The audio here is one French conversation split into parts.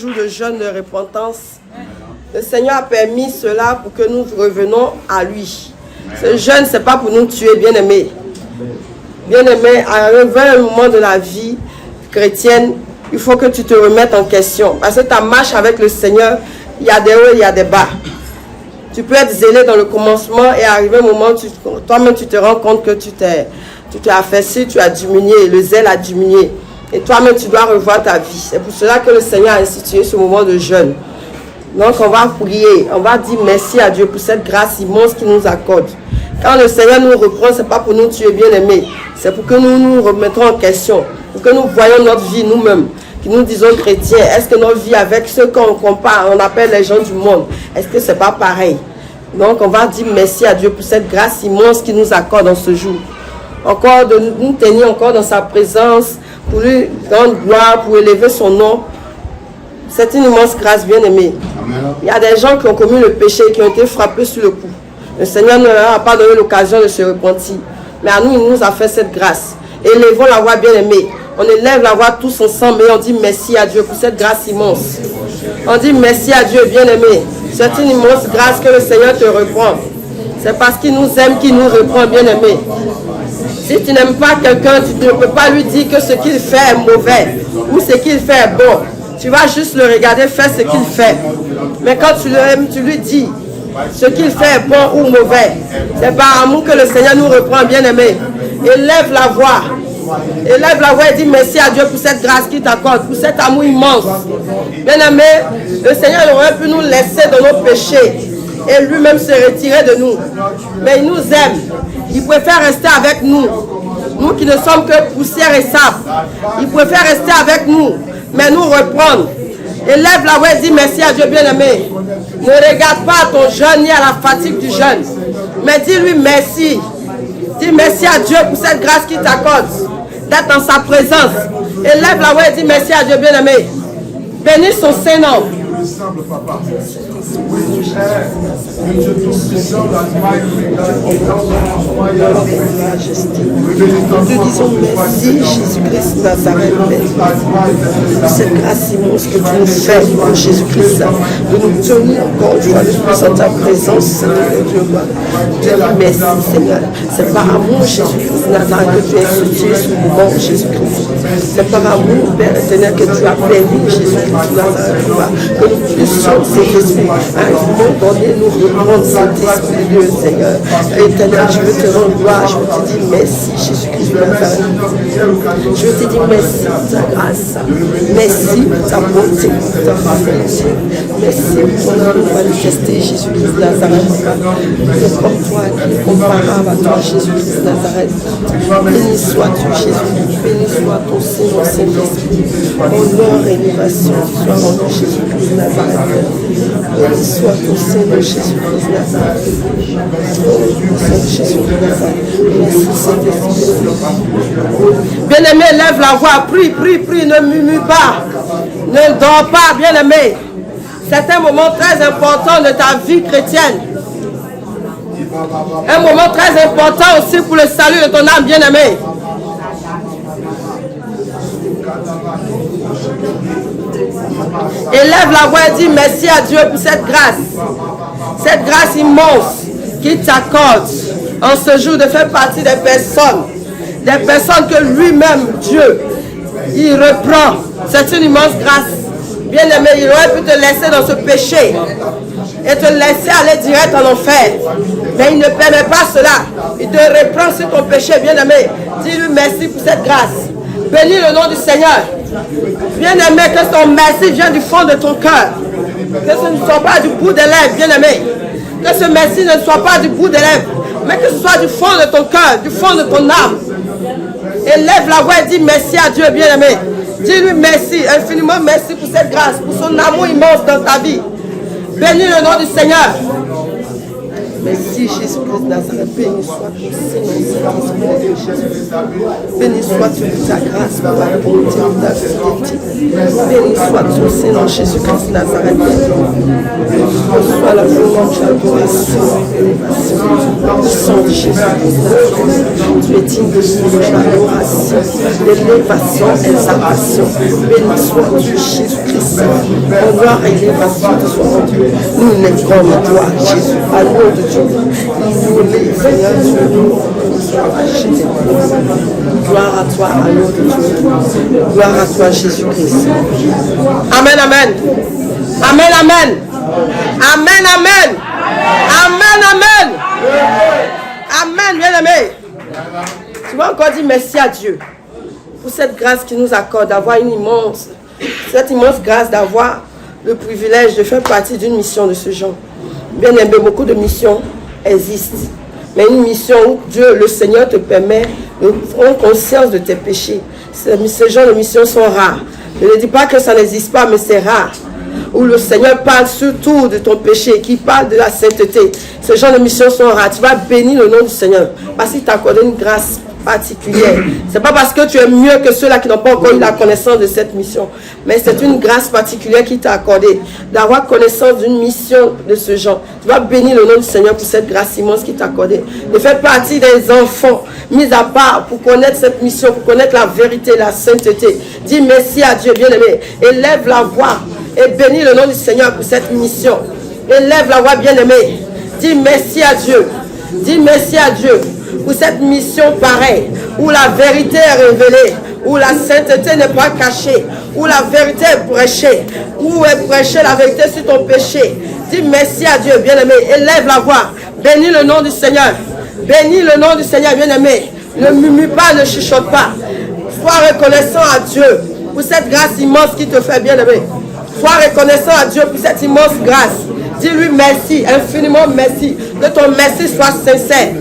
jour de jeûne de repentance. Le Seigneur a permis cela pour que nous revenons à lui. Ce jeûne, ce n'est pas pour nous tuer, bien-aimés. Bien-aimé, à un moment de la vie chrétienne, il faut que tu te remettes en question. Parce que ta marche avec le Seigneur, il y a des hauts et il y a des bas. Tu peux être zélé dans le commencement et arriver un moment, toi-même tu te rends compte que tu t'es affaissé, tu as diminué, le zèle a diminué. Et toi-même tu dois revoir ta vie. C'est pour cela que le Seigneur a institué ce moment de jeûne. Donc on va prier, on va dire merci à Dieu pour cette grâce immense qu'il nous accorde. Quand le Seigneur nous reprend, ce n'est pas pour nous tuer, bien-aimés. C'est pour que nous nous remettons en question. Pour que nous voyons notre vie nous-mêmes. Que nous disons chrétiens, est-ce que notre vie avec ceux qu'on compare, on appelle les gens du monde, est-ce que ce n'est pas pareil? Donc on va dire merci à Dieu pour cette grâce immense qu'il nous accorde en ce jour. Encore de nous tenir encore dans sa présence, pour lui rendre gloire, pour élever son nom. C'est une immense grâce, bien-aimée. Il y a des gens qui ont commis le péché, qui ont été frappés sur le coup. Le Seigneur ne leur a pas donné l'occasion de se repentir. Mais à nous, il nous a fait cette grâce. Élevons la voix, bien-aimée. On élève la voix tous ensemble et on dit merci à Dieu pour cette grâce immense. On dit merci à Dieu, bien-aimé. C'est une immense grâce que le Seigneur te reprend. C'est parce qu'il nous aime qu'il nous reprend, bien-aimé. Si tu n'aimes pas quelqu'un, tu ne peux pas lui dire que ce qu'il fait est mauvais ou ce qu'il fait est bon. Tu vas juste le regarder faire ce qu'il fait. Mais quand tu l'aimes, tu lui dis ce qu'il fait est bon ou mauvais. C'est par amour que le Seigneur nous reprend, bien-aimé. Élève la voix. Élève la voix et dis merci à Dieu pour cette grâce qu'il t'accorde, pour cet amour immense. Bien-aimé, le Seigneur aurait pu nous laisser dans nos péchés et lui-même se retirer de nous. Mais il nous aime. Il préfère rester avec nous. Nous qui ne sommes que poussière et sable. Il préfère rester avec nous, mais nous reprendre. Élève la voix et dis merci à Dieu, bien-aimé. Ne regarde pas ton jeûne ni à la fatigue du jeûne, mais dis-lui merci. Dis merci à Dieu pour cette grâce qu'il t'accorde, d'être en sa présence. Élève la voix et dis merci à Dieu, bien-aimé. Bénis son Saint-Nom. Nous te disons merci, Jésus-Christ Nazareth, pour cette grâce immense que tu nous fais, pour Jésus-Christ, de nous tenir encore une fois de plus en ta présence, Seigneur Dieu. Te dis merci, Seigneur. C'est par amour, Jésus-Christ Nazareth, que tu as institué ce moment, Jésus-Christ. C'est par amour, Père éternel, que tu as permis, Jésus-Christ Nazareth, que nous puissions, Saint-Esprit, à un moment donné, nous reprendre, Saint-Esprit Dieu, Seigneur. Éternel, je veux te rendre gloire, je veux te dire merci, Jésus-Christ Nazareth. Je veux te dire merci pour ta grâce, merci pour ta bonté, pour ta fidélité, merci pour ton amour manifesté, Jésus-Christ Nazareth. C'est comme toi qui est comparable à toi, Jésus-Christ Nazareth. Béni sois-tu, Jésus-Christ, béni soit ton Seigneur, Saint-Esprit. Honneur et élévation soit rendu, Jésus-Christ Nazareth. Béni soit ton Seigneur, Jésus-Christ Nazareth. Merci, Saint-Esprit. Bien-aimé, lève la voix, prie, prie, prie, ne murmure pas, ne dors pas, bien-aimé. C'est un moment très important de ta vie chrétienne. Un moment très important aussi pour le salut de ton âme, bien-aimé. Élève la voix et dis merci à Dieu pour cette grâce immense qu'il t'accorde en ce jour de faire partie des personnes que lui-même, Dieu, il reprend. C'est une immense grâce. Bien-aimé, il aurait pu te laisser dans ce péché et te laisser aller direct en enfer. Mais il ne permet pas cela. Il te reprend sur ton péché, bien-aimé. Dis-lui merci pour cette grâce. Bénis le nom du Seigneur. Bien-aimé, que ton merci vienne du fond de ton cœur. Que ce ne soit pas du bout des lèvres, bien-aimé. Que ce merci ne soit pas du bout des lèvres, mais que ce soit du fond de ton cœur, du fond de ton âme. Élève la voix et dis merci à Dieu, bien-aimé. Dis-lui merci, infiniment merci pour cette grâce, pour son amour immense dans ta vie. Bénis le nom du Seigneur. Merci Jésus-Christ de Nazareth. Béni soit ton Seigneur, Jésus. Béni soit-tu de ta grâce, pour la bonté de ta fidélité. Béni soit ton Seigneur, Jésus-Christ de Nazareth. Reçois la louange, l'adoration, l'élévation. Le sang de Jésus-Christ de Nazareth. Tu es digne de louange, l'adoration, l'élévation, l'exaltation. Béni soit-tu Jésus-Christ. Honneur et élévation te soient rendus. Nous n'écrons à toi, Jésus, à l'eau de Dieu. Il nous les Seigneur Dieu. Gloire à toi, à l'eau de Dieu. Gloire à toi, Jésus-Christ. Amen, amen. Amen, amen. Amen, amen. Amen, amen. Amen, bien-aimé. Tu vas encore dire merci à Dieu pour cette grâce qu'il nous accorde d'avoir cette immense grâce d'avoir le privilège de faire partie d'une mission de ce genre. Bien aimé, beaucoup de missions existent. Mais une mission où Dieu, le Seigneur, te permet de prendre conscience de tes péchés. Ces genres de missions sont rares. Je ne dis pas que ça n'existe pas, mais c'est rare. Où le Seigneur parle surtout de ton péché, qui parle de la sainteté. Ces genres de missions sont rares. Tu vas bénir le nom du Seigneur parce qu'il t'a accordé une grâce particulière. C'est pas parce que tu es mieux que ceux-là qui n'ont pas encore eu la connaissance de cette mission, mais c'est une grâce particulière qui t'a accordé d'avoir connaissance d'une mission de ce genre. Tu vas bénir le nom du Seigneur pour cette grâce immense qui t'a accordé de faire partie des enfants mis à part pour connaître cette mission, pour connaître la vérité, la sainteté. Dis merci à Dieu, bien-aimé. Élève la voix et bénis le nom du Seigneur pour cette mission. Élève la voix, bien-aimé. Dis merci à Dieu. Dis merci à Dieu pour cette mission pareille, où la vérité est révélée, où la sainteté n'est pas cachée, où la vérité est prêchée, où est prêchée la vérité sur ton péché. Dis merci à Dieu, bien-aimé. Élève la voix. Bénis le nom du Seigneur. Bénis le nom du Seigneur, bien-aimé. Ne murmure pas, ne chuchote pas. Sois reconnaissant à Dieu pour cette grâce immense qui te fait, bien-aimé. Sois reconnaissant à Dieu pour cette immense grâce. Dis-lui merci, infiniment merci. Que ton merci soit sincère.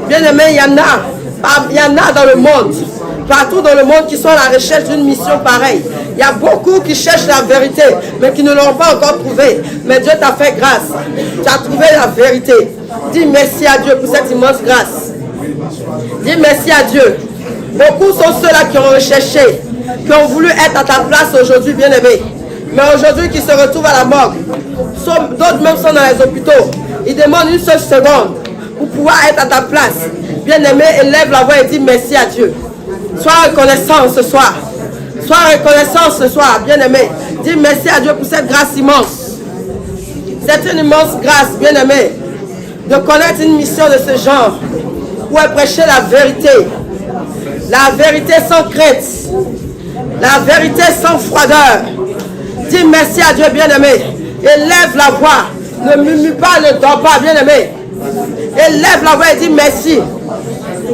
Bien-aimé, il y en a dans le monde, partout dans le monde qui sont à la recherche d'une mission pareille. Il y a beaucoup qui cherchent la vérité, mais qui ne l'ont pas encore trouvée. Mais Dieu t'a fait grâce. Tu as trouvé la vérité. Dis merci à Dieu pour cette immense grâce. Dis merci à Dieu. Beaucoup sont ceux-là qui ont recherché, qui ont voulu être à ta place aujourd'hui, bien-aimé. Mais aujourd'hui, qui se retrouvent à la mort. D'autres même sont dans les hôpitaux. Ils demandent une seule seconde pour pouvoir être à ta place. Bien-aimé, élève la voix et dis merci à Dieu. Sois reconnaissant ce soir. Sois reconnaissant ce soir, bien-aimé. Dis merci à Dieu pour cette grâce immense. C'est une immense grâce, bien-aimé, de connaître une mission de ce genre, où est prêcher la vérité. La vérité sans crainte. La vérité sans froideur. Dis merci à Dieu, bien-aimé. Élève la voix. Ne murmure pas, ne dors pas, bien-aimé. Élève la voix et dis merci.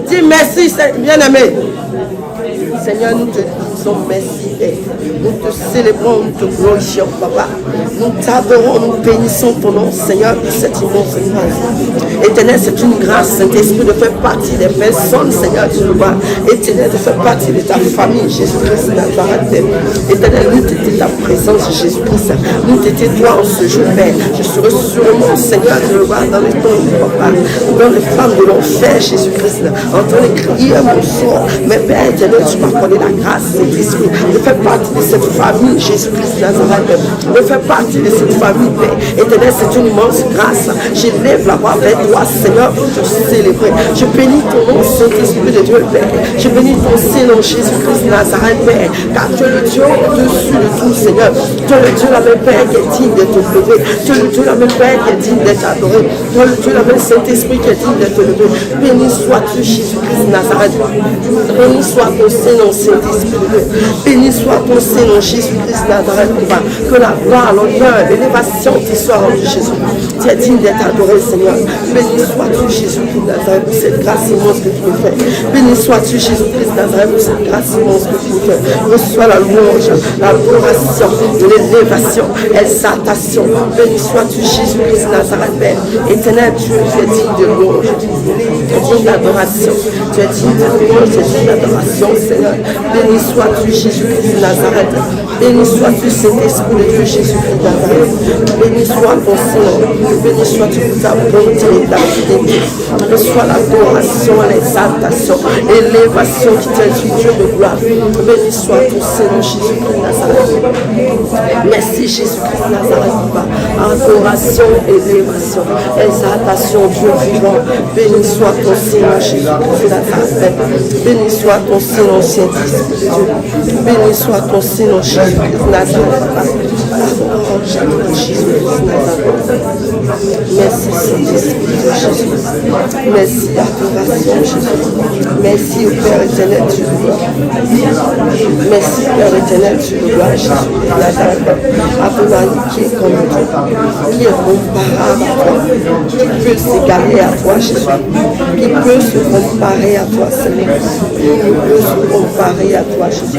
Dis merci, bien-aimé. Seigneur, nous te disons merci. Nous te célébrons, nous te glorifions, papa. Nous t'adorons, nous bénissons ton nom, Seigneur, pour cette immense grâce. Éternel, c'est une grâce, Saint-Esprit, de faire partie des personnes, Seigneur, tu le vois. Éternel, de faire partie de ta famille, Jésus-Christ, Nazareth. Éternel, nous t'étais ta présence, Jésus-Christ. Nous t'étais toi en ce jour, Père. Je serai sûrement, Seigneur, tu le vois, dans les temps, papa. Dans les flammes de l'enfer, Jésus-Christ. En train de crier à mon sort. Mais Père, éternel, tu m'as accordé la grâce, Saint-Esprit, de faire partie de cette famille, Jésus-Christ, Nazareth. De faire partie de cette famille, Père. Éternel, c'est une immense grâce. J'élève la voix vers toi, Seigneur, pour te célébrer. Je bénis ton nom, Saint-Esprit de Dieu, Père. Je bénis ton Seigneur, Jésus-Christ, Nazareth, Père. Car tu es le Dieu au-dessus de tout, Seigneur. Tu es le Dieu, la même Père, qui est digne d'être élevé. Tu es le Dieu, la même Père, qui est digne d'être adoré. Tu es le Dieu, la même Saint-Esprit, qui est digne d'être élevé. Béni sois-tu, Jésus-Christ, Nazareth. Béni soit ton Seigneur, Saint-Esprit de Dieu. Béni soit ton Seigneur, Jésus-Christ, Nazareth. Que la gloire, l'honneur, l'élévation te soit rendue, Jésus. Tu es digne d'être adoré, Seigneur. Béni sois-tu, Jésus-Christ, Nazareth, pour cette grâce immense que tu nous fais. Béni sois-tu, Jésus-Christ, Nazareth, pour cette grâce immense que tu nous fais. Reçois la louange, l'adoration, l'élévation, l'exaltation. Béni sois-tu, Jésus-Christ, Nazareth, Père. Éternel Dieu, tu es digne de louange. Tu es digne d'adoration. Tu es digne de louange, tu es digne d'adoration, Seigneur. Béni soit sois-tu, Jésus-Christ de Nazareth. Béni sois-tu, Saint-Esprit de Dieu, Jésus-Christ de Nazareth. Béni soit ton Seigneur. Béni sois-tu pour ta bonté et ta fidélité. Reçois l'adoration, l'exaltation, l'élévation qui t'induit, Dieu de gloire. Béni soit ton Seigneur, Jésus-Christ de Nazareth. Merci, Jésus-Christ de Nazareth. Adoration, élévation, exaltation, Dieu vivant. Béni soit ton Seigneur, Jésus-Christ de Nazareth. Béni soit ton Seigneur, Saint-Esprit de Dieu. Béni soit ton Seigneur, Jésus-Christ de Nazareth. Merci, Saint-Esprit de Jésus. Merci, adoration, Jésus. Merci au Père éternel, tu le vois. Merci, Père éternel, tu le vois, Jésus de Nazareth. Adonai, qui est comme toi, qui est comparable à toi, qui peut s'égaler à toi, Jésus, qui peut se comparer à toi, Seigneur, qui ne peut se comparer à toi, Jésus, qui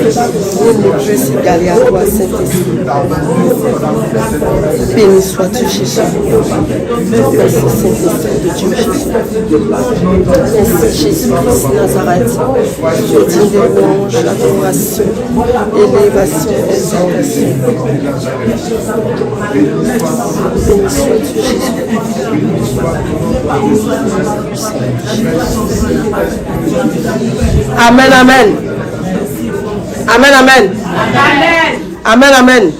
ne peut s'égaler à toi, Saint-Esprit. Béni sois-tu, Jésus. Merci, Saint-Esprit de Dieu, Jésus. Merci, Jésus-Christ de Nazareth. Dieu digne de louange, adoration, élévation, exaltation. Béni sois-tu, Jésus. Amen, amen. Amen, amen. Amen, amen.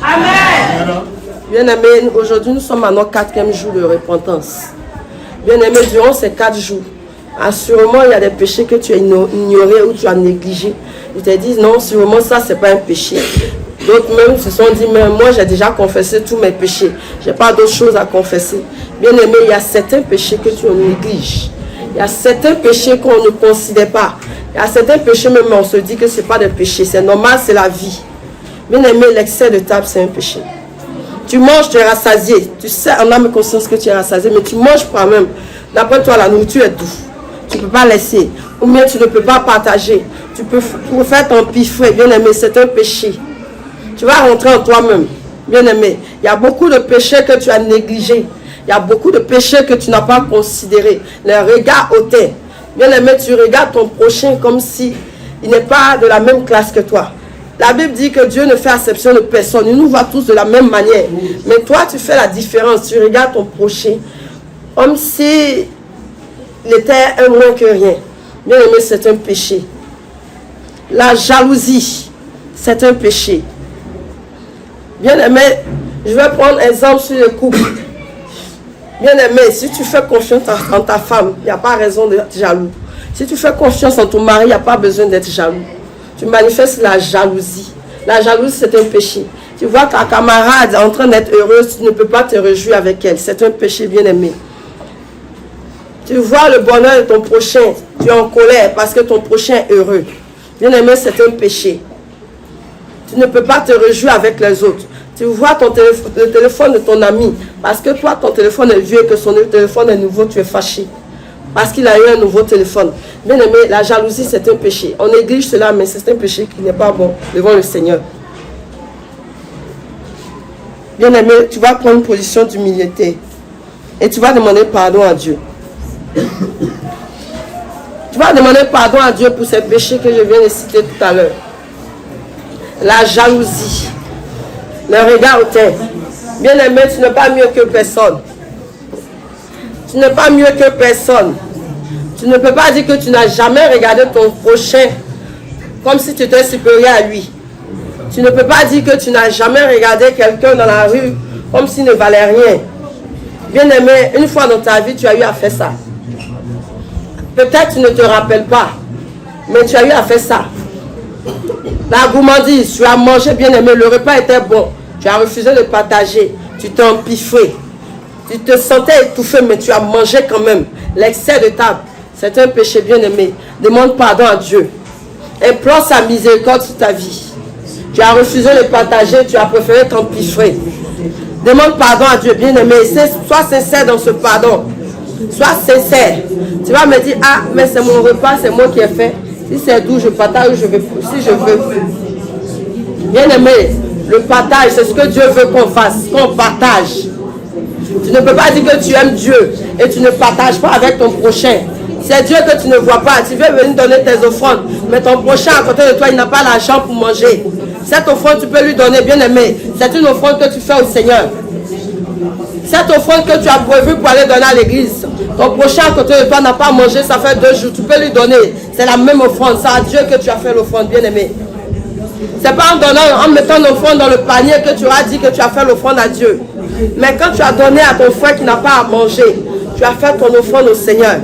Bien-aimés, aujourd'hui nous sommes à notre 4e jour de repentance. Bien-aimés, durant ces 4 jours, assurément il y a des péchés que tu as ignorés ou tu as négligés. Ils te disent non, sûrement ça c'est pas un péché. D'autres même se sont dit, mais moi j'ai déjà confessé tous mes péchés. Je n'ai pas d'autres choses à confesser. Bien-aimés, il y a certains péchés que tu négliges. Il y a certains péchés qu'on ne considère pas. Il y a certains péchés même on se dit que ce n'est pas des péchés. C'est normal, c'est la vie. Bien-aimé, l'excès de table c'est un péché. Tu manges, tu es rassasié. Tu sais en âme et conscience que tu es rassasié, mais tu manges pas même. D'après toi, la nourriture est douce. Tu ne peux pas laisser. Ou bien tu ne peux pas partager. Tu peux faire ton piffret. Bien-aimé, c'est un péché. Tu vas rentrer en toi-même. Bien-aimé, il y a beaucoup de péchés que tu as négligés. Il y a beaucoup de péchés que tu n'as pas considérés. Le regard hautain. Bien-aimé, tu regardes ton prochain comme si il n'est pas de la même classe que toi. La Bible dit que Dieu ne fait exception de personne. Il nous voit tous de la même manière. Mais toi, tu fais la différence. Tu regardes ton prochain comme si il était un moins que rien. Bien-aimé, c'est un péché. La jalousie, c'est un péché. Bien-aimé, je vais prendre exemple sur le couple. Bien-aimé, si tu fais confiance en ta femme, il n'y a pas raison d'être jaloux. Si tu fais confiance en ton mari, il n'y a pas besoin d'être jaloux. Tu manifestes la jalousie. La jalousie, c'est un péché. Tu vois ta camarade en train d'être heureuse, tu ne peux pas te réjouir avec elle. C'est un péché, bien-aimé. Tu vois le bonheur de ton prochain, tu es en colère parce que ton prochain est heureux. Bien-aimé, c'est un péché. Tu ne peux pas te réjouir avec les autres. Tu vois le téléphone de ton ami, parce que toi, ton téléphone est vieux et que son téléphone est nouveau, tu es fâché. Parce qu'il a eu un nouveau téléphone. Bien aimé, la jalousie, c'est un péché. On néglige cela, mais c'est un péché qui n'est pas bon devant le Seigneur. Bien aimé, tu vas prendre une position d'humilité. Et tu vas demander pardon à Dieu. Tu vas demander pardon à Dieu pour ces péchés que je viens de citer tout à l'heure. La jalousie. Le regard hautain. Bien aimé, tu n'es pas mieux que personne. Tu n'es pas mieux que personne. Tu ne peux pas dire que tu n'as jamais regardé ton prochain comme si tu étais supérieur à lui. Tu ne peux pas dire que tu n'as jamais regardé quelqu'un dans la rue comme s'il ne valait rien. Bien aimé, une fois dans ta vie, tu as eu à faire ça. Peut-être tu ne te rappelles pas, mais tu as eu à faire ça. La gourmandise, tu as mangé, bien aimé, le repas était bon. Tu as refusé de partager, tu t'es empiffré. Tu te sentais étouffé, mais tu as mangé quand même. L'excès de table, c'est un péché, bien aimé. Demande pardon à Dieu. Implore sa miséricorde sur ta vie. Tu as refusé de partager, tu as préféré t'empiffrer. Demande pardon à Dieu, bien aimé. Sois sincère dans ce pardon. Sois sincère. Tu vas me dire, ah, mais c'est mon repas, c'est moi qui ai fait. Si c'est doux, je partage, si je veux. Bien aimé, le partage, c'est ce que Dieu veut qu'on fasse, qu'on partage. Tu ne peux pas dire que tu aimes Dieu et tu ne partages pas avec ton prochain. C'est Dieu que tu ne vois pas. Tu veux venir donner tes offrandes. Mais ton prochain à côté de toi, il n'a pas l'argent pour manger. Cette offrande, tu peux lui donner, bien aimé. C'est une offrande que tu fais au Seigneur. Cette offrande que tu as prévue pour aller donner à l'église. Ton prochain à côté de toi n'a pas mangé, ça fait 2 jours. Tu peux lui donner. C'est la même offrande. C'est à Dieu que tu as fait l'offrande, bien aimé. C'est pas en donnant, en mettant l'offrande dans le panier que tu as dit que tu as fait l'offrande à Dieu. Mais quand tu as donné à ton frère qui n'a pas à manger, tu as fait ton offrande au Seigneur.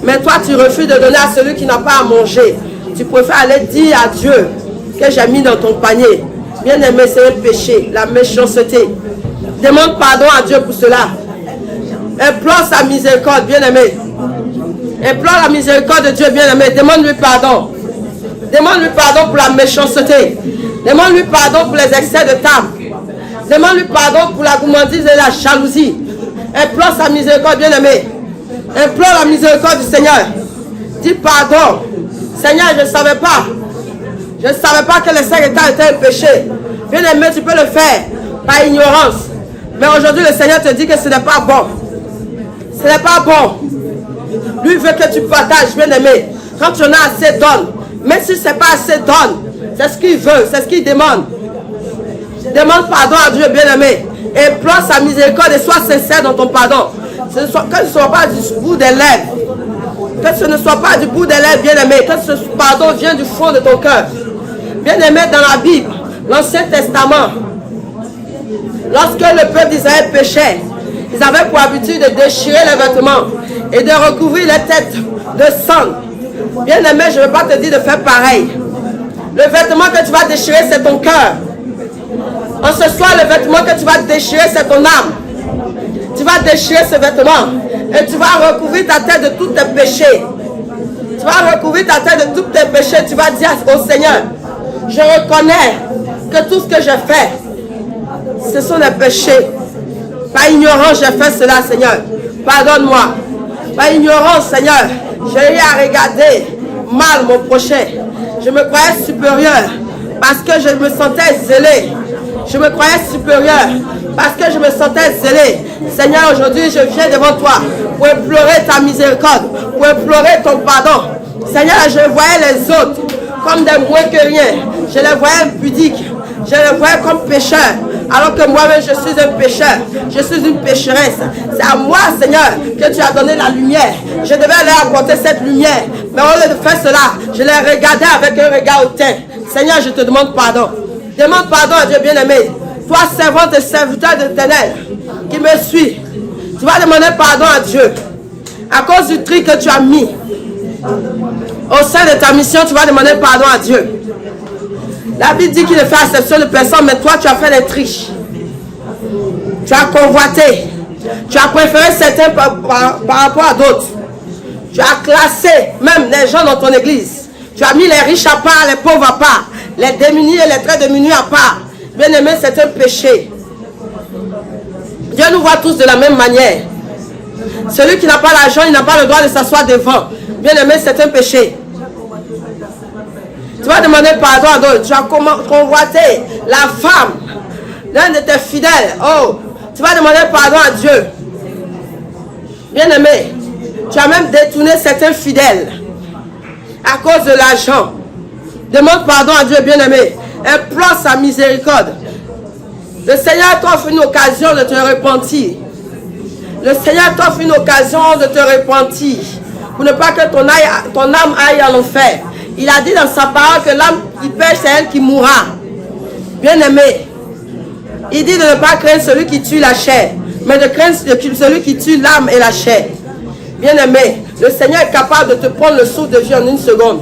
Mais toi, tu refuses de donner à celui qui n'a pas à manger. Tu préfères aller dire à Dieu que j'ai mis dans ton panier. Bien aimé, c'est un péché, la méchanceté. Demande pardon à Dieu pour cela. Implore sa miséricorde, bien aimé. Implore la miséricorde de Dieu, bien aimé. Demande-lui pardon. Demande-lui pardon pour la méchanceté. Demande-lui pardon pour les excès de table. Demande-lui pardon pour la gourmandise et la jalousie. Implore sa miséricorde, bien aimé. Implore la miséricorde du Seigneur. Dis pardon. Seigneur, je ne savais pas. Je ne savais pas que les 5 états étaient un péché. Bien aimé, tu peux le faire par ignorance. Mais aujourd'hui, le Seigneur te dit que ce n'est pas bon. Ce n'est pas bon. Lui veut que tu partages, bien aimé. Quand tu en as assez, donne. Même si ce n'est pas assez, donne. C'est ce qu'il veut, c'est ce qu'il demande. Demande pardon à Dieu, bien aimé. Implore sa miséricorde et sois sincère dans ton pardon. Que ce ne soit pas du bout des lèvres. Que ce ne soit pas du bout des lèvres, bien aimé. Que ce pardon vienne du fond de ton cœur. Bien aimé, dans la Bible, l'Ancien Testament, lorsque le peuple d'Israël péchait, ils avaient pour habitude de déchirer les vêtements et de recouvrir les têtes de sang. Bien aimé, je ne veux pas te dire de faire pareil. Le vêtement que tu vas déchirer, c'est ton cœur. En ce soir, le vêtement que tu vas déchirer, c'est ton âme. Tu vas déchirer ce vêtement et tu vas recouvrir ta tête de tous tes péchés. Tu vas recouvrir ta tête de tous tes péchés. Tu vas dire au Seigneur, je reconnais que tout ce que j'ai fait, ce sont des péchés. Par ignorance, j'ai fait cela, Seigneur. Pardonne-moi. Par ignorance, Seigneur, j'ai eu à regarder mal mon prochain. Je me croyais supérieur parce que je me sentais zélé. Je me croyais supérieur parce que je me sentais zélé. Seigneur, aujourd'hui, je viens devant toi pour implorer ta miséricorde, pour implorer ton pardon. Seigneur, je voyais les autres comme des moins que rien. Je les voyais impudiques. Je les voyais comme pécheurs. Alors que moi-même, je suis un pécheur. Je suis une pécheresse. C'est à moi, Seigneur, que tu as donné la lumière. Je devais aller apporter cette lumière. Mais au lieu de faire cela, je l'ai regardé avec un regard hautain. Seigneur, je te demande pardon. Demande pardon à Dieu bien-aimé. Toi, servante et serviteur de l'Éternel, qui me suit, tu vas demander pardon à Dieu. À cause du tri que tu as mis au sein de ta mission, tu vas demander pardon à Dieu. La Bible dit qu'il ne fait exception de personne, mais toi, tu as fait des triches. Tu as convoité. Tu as préféré certains par rapport à d'autres. Tu as classé même les gens dans ton église. Tu as mis les riches à part, les pauvres à part, les démunis et les très démunis à part. Bien aimé, c'est un péché. Dieu nous voit tous de la même manière. Celui qui n'a pas l'argent, il n'a pas le droit de s'asseoir devant. Bien aimé, c'est un péché. Tu vas demander pardon à d'autres. Tu as convoité la femme d'un de tes fidèles. Oh, tu vas demander pardon à Dieu. Bien aimé, tu as même détourné certains fidèles à cause de l'argent. Demande pardon à Dieu, bien aimé. Implore sa miséricorde. Le Seigneur t'offre une occasion de te repentir. Le Seigneur t'offre une occasion de te repentir. Pour ne pas que ton âme aille à l'enfer. Il a dit dans sa parole que l'âme qui pêche, c'est elle qui mourra. Bien aimé, il dit de ne pas craindre celui qui tue la chair, mais de craindre celui qui tue l'âme et la chair. Bien aimé, le Seigneur est capable de te prendre le souffle de vie en 1 seconde.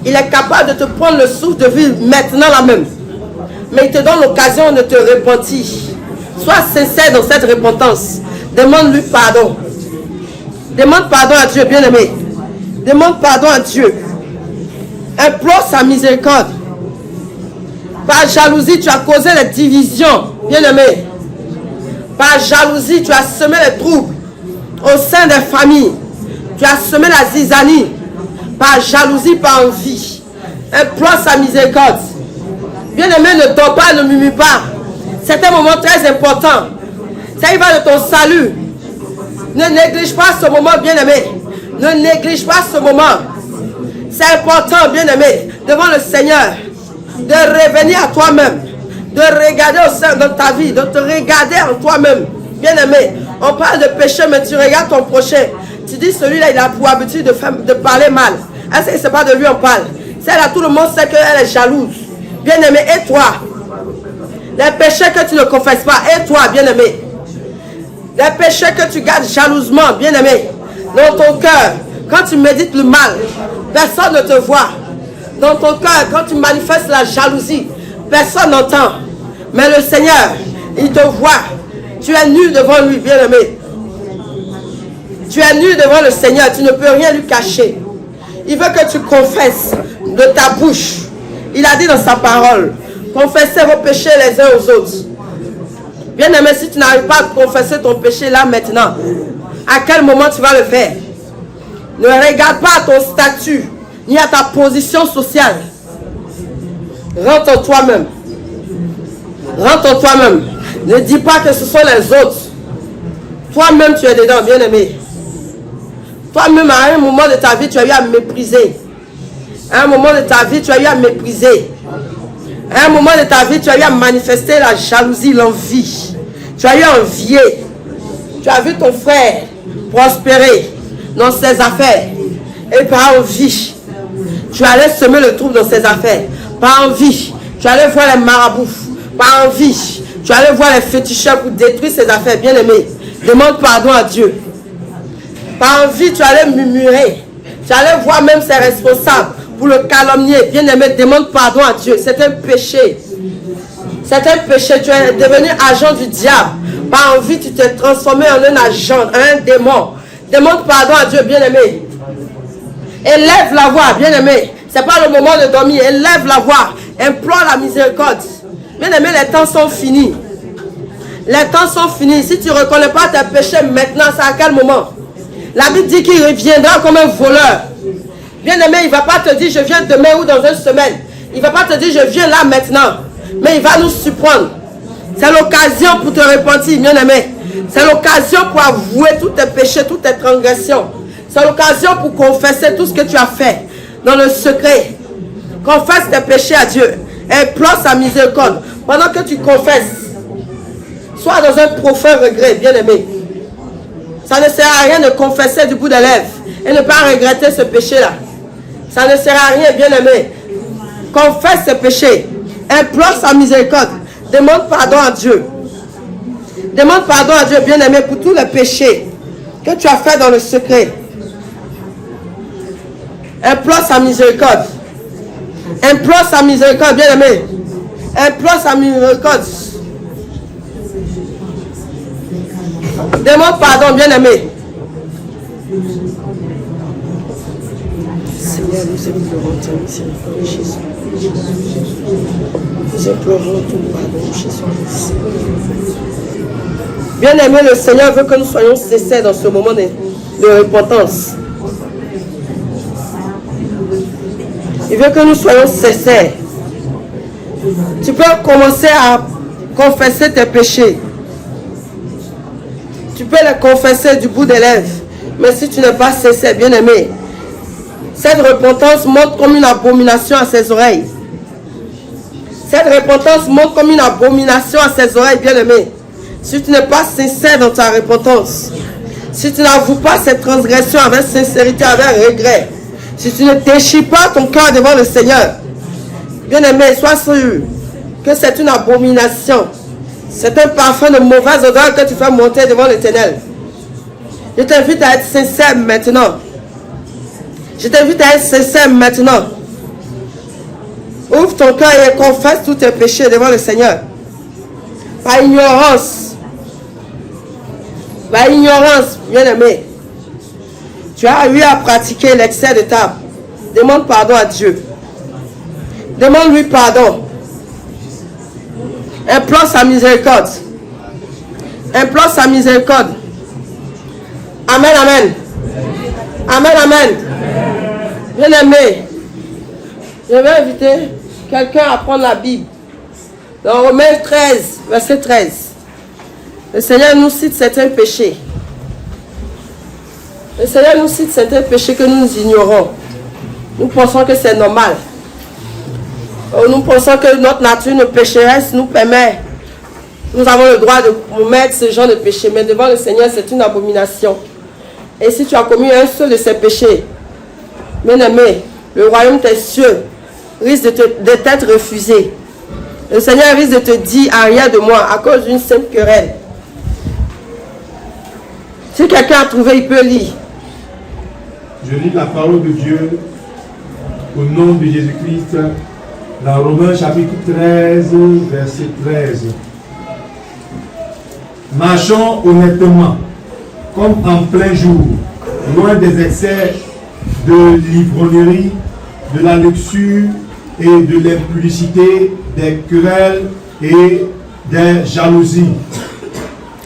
Il est capable de te prendre le souffle de vie maintenant là même. Mais il te donne l'occasion de te repentir. Sois sincère dans cette repentance. Demande-lui pardon. Demande pardon à Dieu, bien aimé. Demande pardon à Dieu. Implore sa miséricorde. Par jalousie, tu as causé les divisions, bien aimé. Par jalousie, tu as semé les troubles au sein des familles. Tu as semé la zizanie. Par jalousie, par envie. Implore sa miséricorde. Bien aimé, ne dors pas, ne murmure pas. C'est un moment très important. Ça y va de ton salut. Ne néglige pas ce moment, bien aimé. Ne néglige pas ce moment. C'est important, bien-aimé, devant le Seigneur, de revenir à toi-même, de regarder au sein de ta vie, de te regarder en toi-même. Bien-aimé, on parle de péché, mais tu regardes ton prochain. Tu dis, celui-là, il a pour habitude de parler mal. Est-ce que ce n'est pas de lui on parle? Celle-là, tout le monde sait qu'elle est jalouse. Bien-aimé, et toi? Les péchés que tu ne confesses pas, et toi, bien-aimé? Les péchés que tu gardes jalousement, bien-aimé, dans ton cœur, quand tu médites le mal, personne ne te voit. Dans ton cœur, quand tu manifestes la jalousie, personne n'entend. Mais le Seigneur, il te voit. Tu es nu devant lui, bien-aimé. Tu es nu devant le Seigneur, tu ne peux rien lui cacher. Il veut que tu confesses de ta bouche. Il a dit dans sa parole, confessez vos péchés les uns aux autres. Bien-aimé, si tu n'arrives pas à confesser ton péché là maintenant, à quel moment tu vas le faire? Ne regarde pas à ton statut, ni à ta position sociale. Rentre en toi-même. Rentre en toi-même. Ne dis pas que ce sont les autres. Toi-même, tu es dedans, bien-aimé. Toi-même, à un moment de ta vie, tu as eu à mépriser. À un moment de ta vie, tu as eu à mépriser. À un moment de ta vie, tu as eu à manifester la jalousie, l'envie. Tu as eu à envier. Tu as vu ton frère prospérer dans ses affaires. Et par envie, tu allais semer le trouble dans ses affaires. Par envie, tu allais voir les marabouts. Par envie, tu allais voir les féticheurs pour détruire ses affaires. Bien-aimé, demande pardon à Dieu. Par envie, tu allais murmurer. Tu allais voir même ses responsables pour le calomnier. Bien-aimé, demande pardon à Dieu. C'est un péché. C'est un péché. Tu es devenu agent du diable. Par envie, tu t'es transformé en un agent, un démon. Demande pardon à Dieu, bien-aimé. Élève la voix, bien-aimé. Ce n'est pas le moment de dormir. Élève la voix. Implore la miséricorde. Bien-aimé, les temps sont finis. Les temps sont finis. Si tu ne reconnais pas tes péchés maintenant, c'est à quel moment? La Bible dit qu'il reviendra comme un voleur. Bien-aimé, il ne va pas te dire je viens demain ou dans une semaine. Il ne va pas te dire je viens là maintenant. Mais il va nous surprendre. C'est l'occasion pour te repentir, bien-aimé. C'est l'occasion pour avouer tous tes péchés, toutes tes transgressions. C'est l'occasion pour confesser tout ce que tu as fait dans le secret. Confesse tes péchés à Dieu. Implore sa miséricorde. Pendant que tu confesses, sois dans un profond regret, bien-aimé. Ça ne sert à rien de confesser du bout des lèvres et ne pas regretter ce péché-là. Ça ne sert à rien, bien-aimé. Confesse ce péché. Implore sa miséricorde. Demande pardon à Dieu. Demande pardon à Dieu, bien-aimé, pour tous les péchés que tu as fait dans le secret. Implore sa miséricorde. Implore sa miséricorde, bien-aimé. Implore sa miséricorde. Demande pardon, bien-aimé. Seigneur, nous implorons ta miséricorde, Jésus. Nous implorons ton pardon, Jésus. Bien-aimé, le Seigneur veut que nous soyons sincères dans ce moment de repentance. Il veut que nous soyons sincères. Tu peux commencer à confesser tes péchés. Tu peux les confesser du bout des lèvres. Mais si tu n'es pas sincère, bien-aimé, cette repentance monte comme une abomination à ses oreilles. Cette repentance monte comme une abomination à ses oreilles, bien-aimé. Si tu n'es pas sincère dans ta repentance, si tu n'avoues pas cette transgression avec sincérité, avec regret, si tu ne déchires pas ton cœur devant le Seigneur, bien-aimé, sois sûr que c'est une abomination. C'est un parfum de mauvaise odeur que tu fais monter devant l'Éternel. Je t'invite à être sincère maintenant. Je t'invite à être sincère maintenant. Ouvre ton cœur et confesse tous tes péchés devant le Seigneur. Par ignorance. Par ignorance, bien-aimé. Tu as eu à pratiquer l'excès de table. Demande pardon à Dieu. Demande-lui pardon. Implore sa miséricorde. Implore sa miséricorde. Amen, amen. Amen, amen. Bien-aimé, je vais inviter quelqu'un à prendre la Bible. Dans Romains 13, verset 13. Le Seigneur nous cite certains péchés. Le Seigneur nous cite certains péchés que nous ignorons. Nous pensons que c'est normal. Nous pensons que notre nature de pécheresse nous permet. Nous avons le droit de commettre ce genre de péché. Mais devant le Seigneur, c'est une abomination. Et si tu as commis un seul de ces péchés, bien-aimé, le royaume des cieux risque de t'être refusé. Le Seigneur risque de te dire arrière de moi à cause d'une simple querelle. Si quelqu'un a trouvé, il peut lire. Je lis la parole de Dieu au nom de Jésus-Christ dans Romains chapitre 13, verset 13. Marchons honnêtement, comme en plein jour, loin des excès de l'ivrognerie, de la luxure et de l'impudicité, des querelles et des jalousies.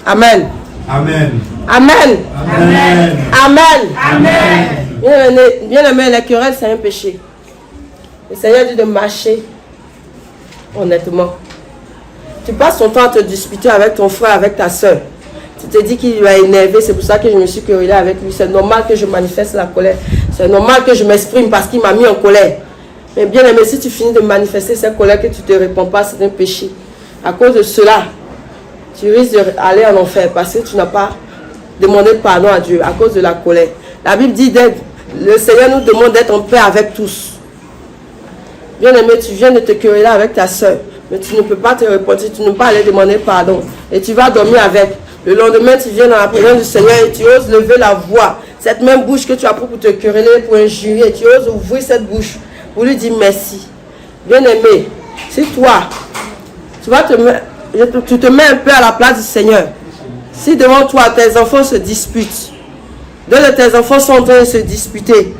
Amen. Amen. Amen. Amen. Amen. Amen. Bien-aimé, la querelle, c'est un péché. Le Seigneur dit de marcher honnêtement. Tu passes ton temps à te disputer avec ton frère, avec ta soeur. Tu te dis qu'il va énerver, c'est pour ça que je me suis querellée avec lui. C'est normal que je manifeste la colère. C'est normal que je m'exprime parce qu'il m'a mis en colère. Mais bien aimé, si tu finis de manifester cette colère, que tu ne te réponds pas, c'est un péché. À cause de cela, tu risques d'aller en enfer parce que tu n'as pas demandé pardon à Dieu à cause de la colère. La Bible dit, le Seigneur nous demande d'être en paix avec tous. Bien aimé, tu viens de te quereller avec ta soeur, mais tu ne peux pas te repentir, tu ne peux pas aller demander pardon. Et tu vas dormir avec. Le lendemain, tu viens dans la présence du Seigneur et tu oses lever la voix. Cette même bouche que tu as pris pour te quereller, pour injurier, tu oses ouvrir cette bouche pour lui dire merci. Bien aimé, si toi, tu te mets un peu à la place du Seigneur. Si devant toi, tes enfants se disputent, deux de tes enfants sont en train de se disputer.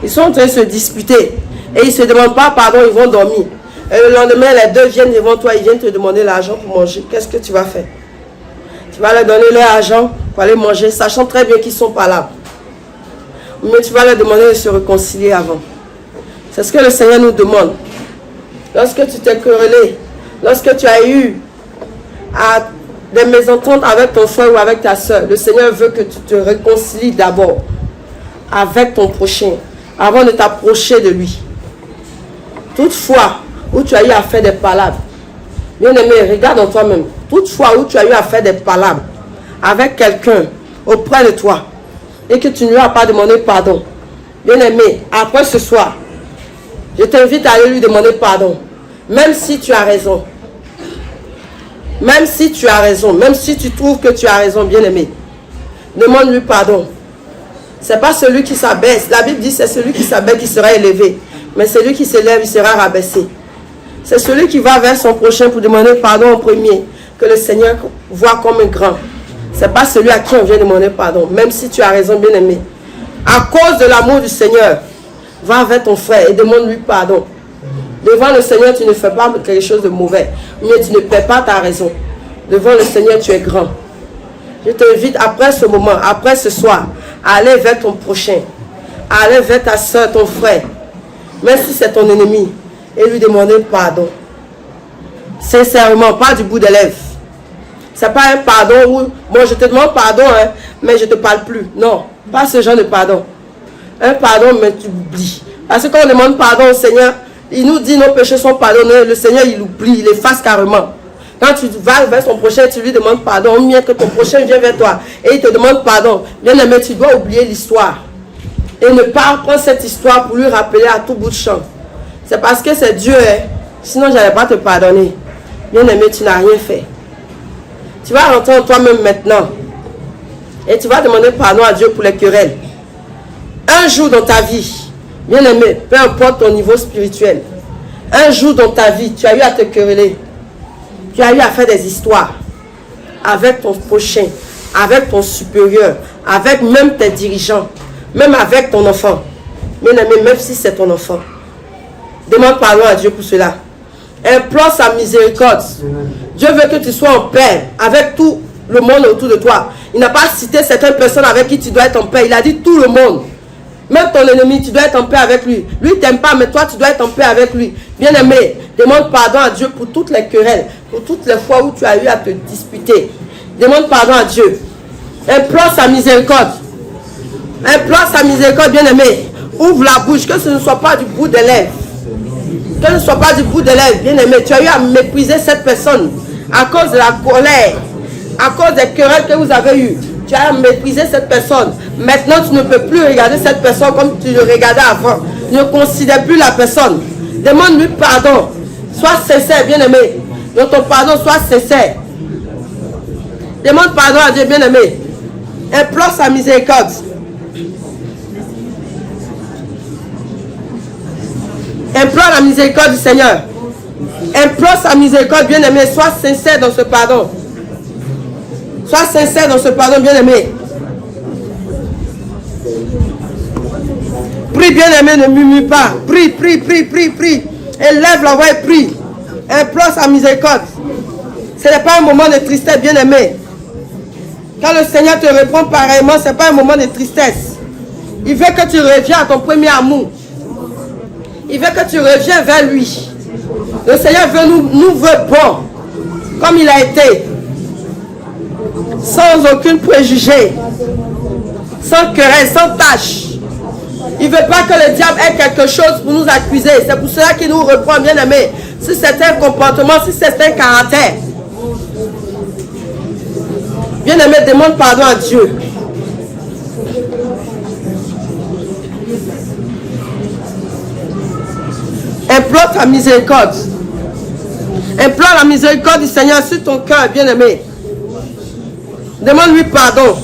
Ils sont en train de se disputer. Et ils ne se demandent pas pardon, ils vont dormir. Et le lendemain, les deux viennent devant toi, ils viennent te demander l'argent pour manger. Qu'est-ce que tu vas faire? Tu vas leur donner leur argent pour aller manger, sachant très bien qu'ils ne sont pas là. Mais tu vas leur demander de se réconcilier avant. C'est ce que le Seigneur nous demande. Lorsque tu t'es querellé, lorsque tu as eu des mésententes avec ton frère ou avec ta soeur, le Seigneur veut que tu te réconcilies d'abord avec ton prochain, avant de t'approcher de lui. Toutefois, où tu as eu à faire des palabres, bien aimé, regarde en toi-même. Toutefois, où tu as eu à faire des palabres avec quelqu'un auprès de toi et que tu ne lui as pas demandé pardon, bien aimé, après ce soir, je t'invite à aller lui demander pardon. Même si tu as raison. Même si tu as raison. Même si tu trouves que tu as raison, bien aimé. Demande-lui pardon. Ce n'est pas celui qui s'abaisse. La Bible dit c'est celui qui s'abaisse qui sera élevé. Mais celui qui s'élève, il sera rabaissé. C'est celui qui va vers son prochain pour demander pardon au premier, que le Seigneur voit comme un grand. Ce n'est pas celui à qui on vient demander pardon. Même si tu as raison, bien aimé. À cause de l'amour du Seigneur, va vers ton frère et demande-lui pardon. Devant le Seigneur, tu ne fais pas quelque chose de mauvais. Mais tu ne perds pas ta raison. Devant le Seigneur, tu es grand. Je t'invite après ce moment, après ce soir, à aller vers ton prochain. À aller vers ta soeur, ton frère. Même si c'est ton ennemi. Et lui demander pardon. Sincèrement, pas du bout des lèvres. Ce n'est pas un pardon où, bon, je te demande pardon, hein, mais je ne te parle plus. Non, pas ce genre de pardon. Un pardon, mais tu oublies. Parce que quand on demande pardon au Seigneur, il nous dit nos péchés sont pardonnés. Le Seigneur, il oublie, il efface carrément. Quand tu vas vers ton prochain, tu lui demandes pardon. Ou bien que ton prochain vient vers toi et il te demande pardon. Bien aimé, tu dois oublier l'histoire. Et ne pas prendre cette histoire pour lui rappeler à tout bout de champ. C'est parce que c'est Dieu. Hein. Sinon, je n'allais pas te pardonner. Bien aimé, tu n'as rien fait. Tu vas rentrer en toi-même maintenant. Et tu vas demander pardon à Dieu pour les querelles. Un jour dans ta vie, bien aimé, peu importe ton niveau spirituel, un jour dans ta vie, tu as eu à te quereller. Tu as eu à faire des histoires avec ton prochain, avec ton supérieur, avec même tes dirigeants, même avec ton enfant. Bien aimé, même si c'est ton enfant. Demande pardon à Dieu pour cela. Implore sa miséricorde. Dieu veut que tu sois en paix avec tout le monde autour de toi. Il n'a pas cité certaines personnes avec qui tu dois être en paix. Il a dit tout le monde. Même ton ennemi, tu dois être en paix avec lui. Lui, il ne t'aime pas, mais toi, tu dois être en paix avec lui. Bien aimé, demande pardon à Dieu pour toutes les querelles, pour toutes les fois où tu as eu à te disputer. Demande pardon à Dieu. Implore sa miséricorde. Implore sa miséricorde, bien-aimé. Ouvre la bouche, que ce ne soit pas du bout des lèvres. Que ce ne soit pas du bout des lèvres, bien-aimé. Tu as eu à mépriser cette personne à cause de la colère, à cause des querelles que vous avez eues. Tu as méprisé cette personne. Maintenant, tu ne peux plus regarder cette personne comme tu le regardais avant. Tu ne considères plus la personne. Demande-lui pardon. Sois sincère, bien-aimé. Donc ton pardon soit sincère. Demande pardon à Dieu, bien-aimé. Implore sa miséricorde. Implore la miséricorde du Seigneur. Implore sa miséricorde, bien-aimé. Sois sincère dans ce pardon. Sois sincère dans ce pardon, bien-aimé. Prie, bien-aimé, ne murmure pas. Prie, prie, prie, prie, prie. Élève la voix et prie. Implore sa miséricorde. Ce n'est pas un moment de tristesse, bien-aimé. Quand le Seigneur te répond pareillement, ce n'est pas un moment de tristesse. Il veut que tu reviennes à ton premier amour. Il veut que tu reviennes vers lui. Le Seigneur nous veut bon, comme il a été. Sans aucun préjugé. Sans querelle, sans tâche. Il ne veut pas que le diable ait quelque chose pour nous accuser. C'est pour cela qu'il nous reprend, bien-aimé, sur certains comportements, sur certains caractères. Bien-aimé, demande pardon à Dieu. Implore ta miséricorde. Implore la miséricorde du Seigneur sur ton cœur, bien-aimé. Demande-lui pardon.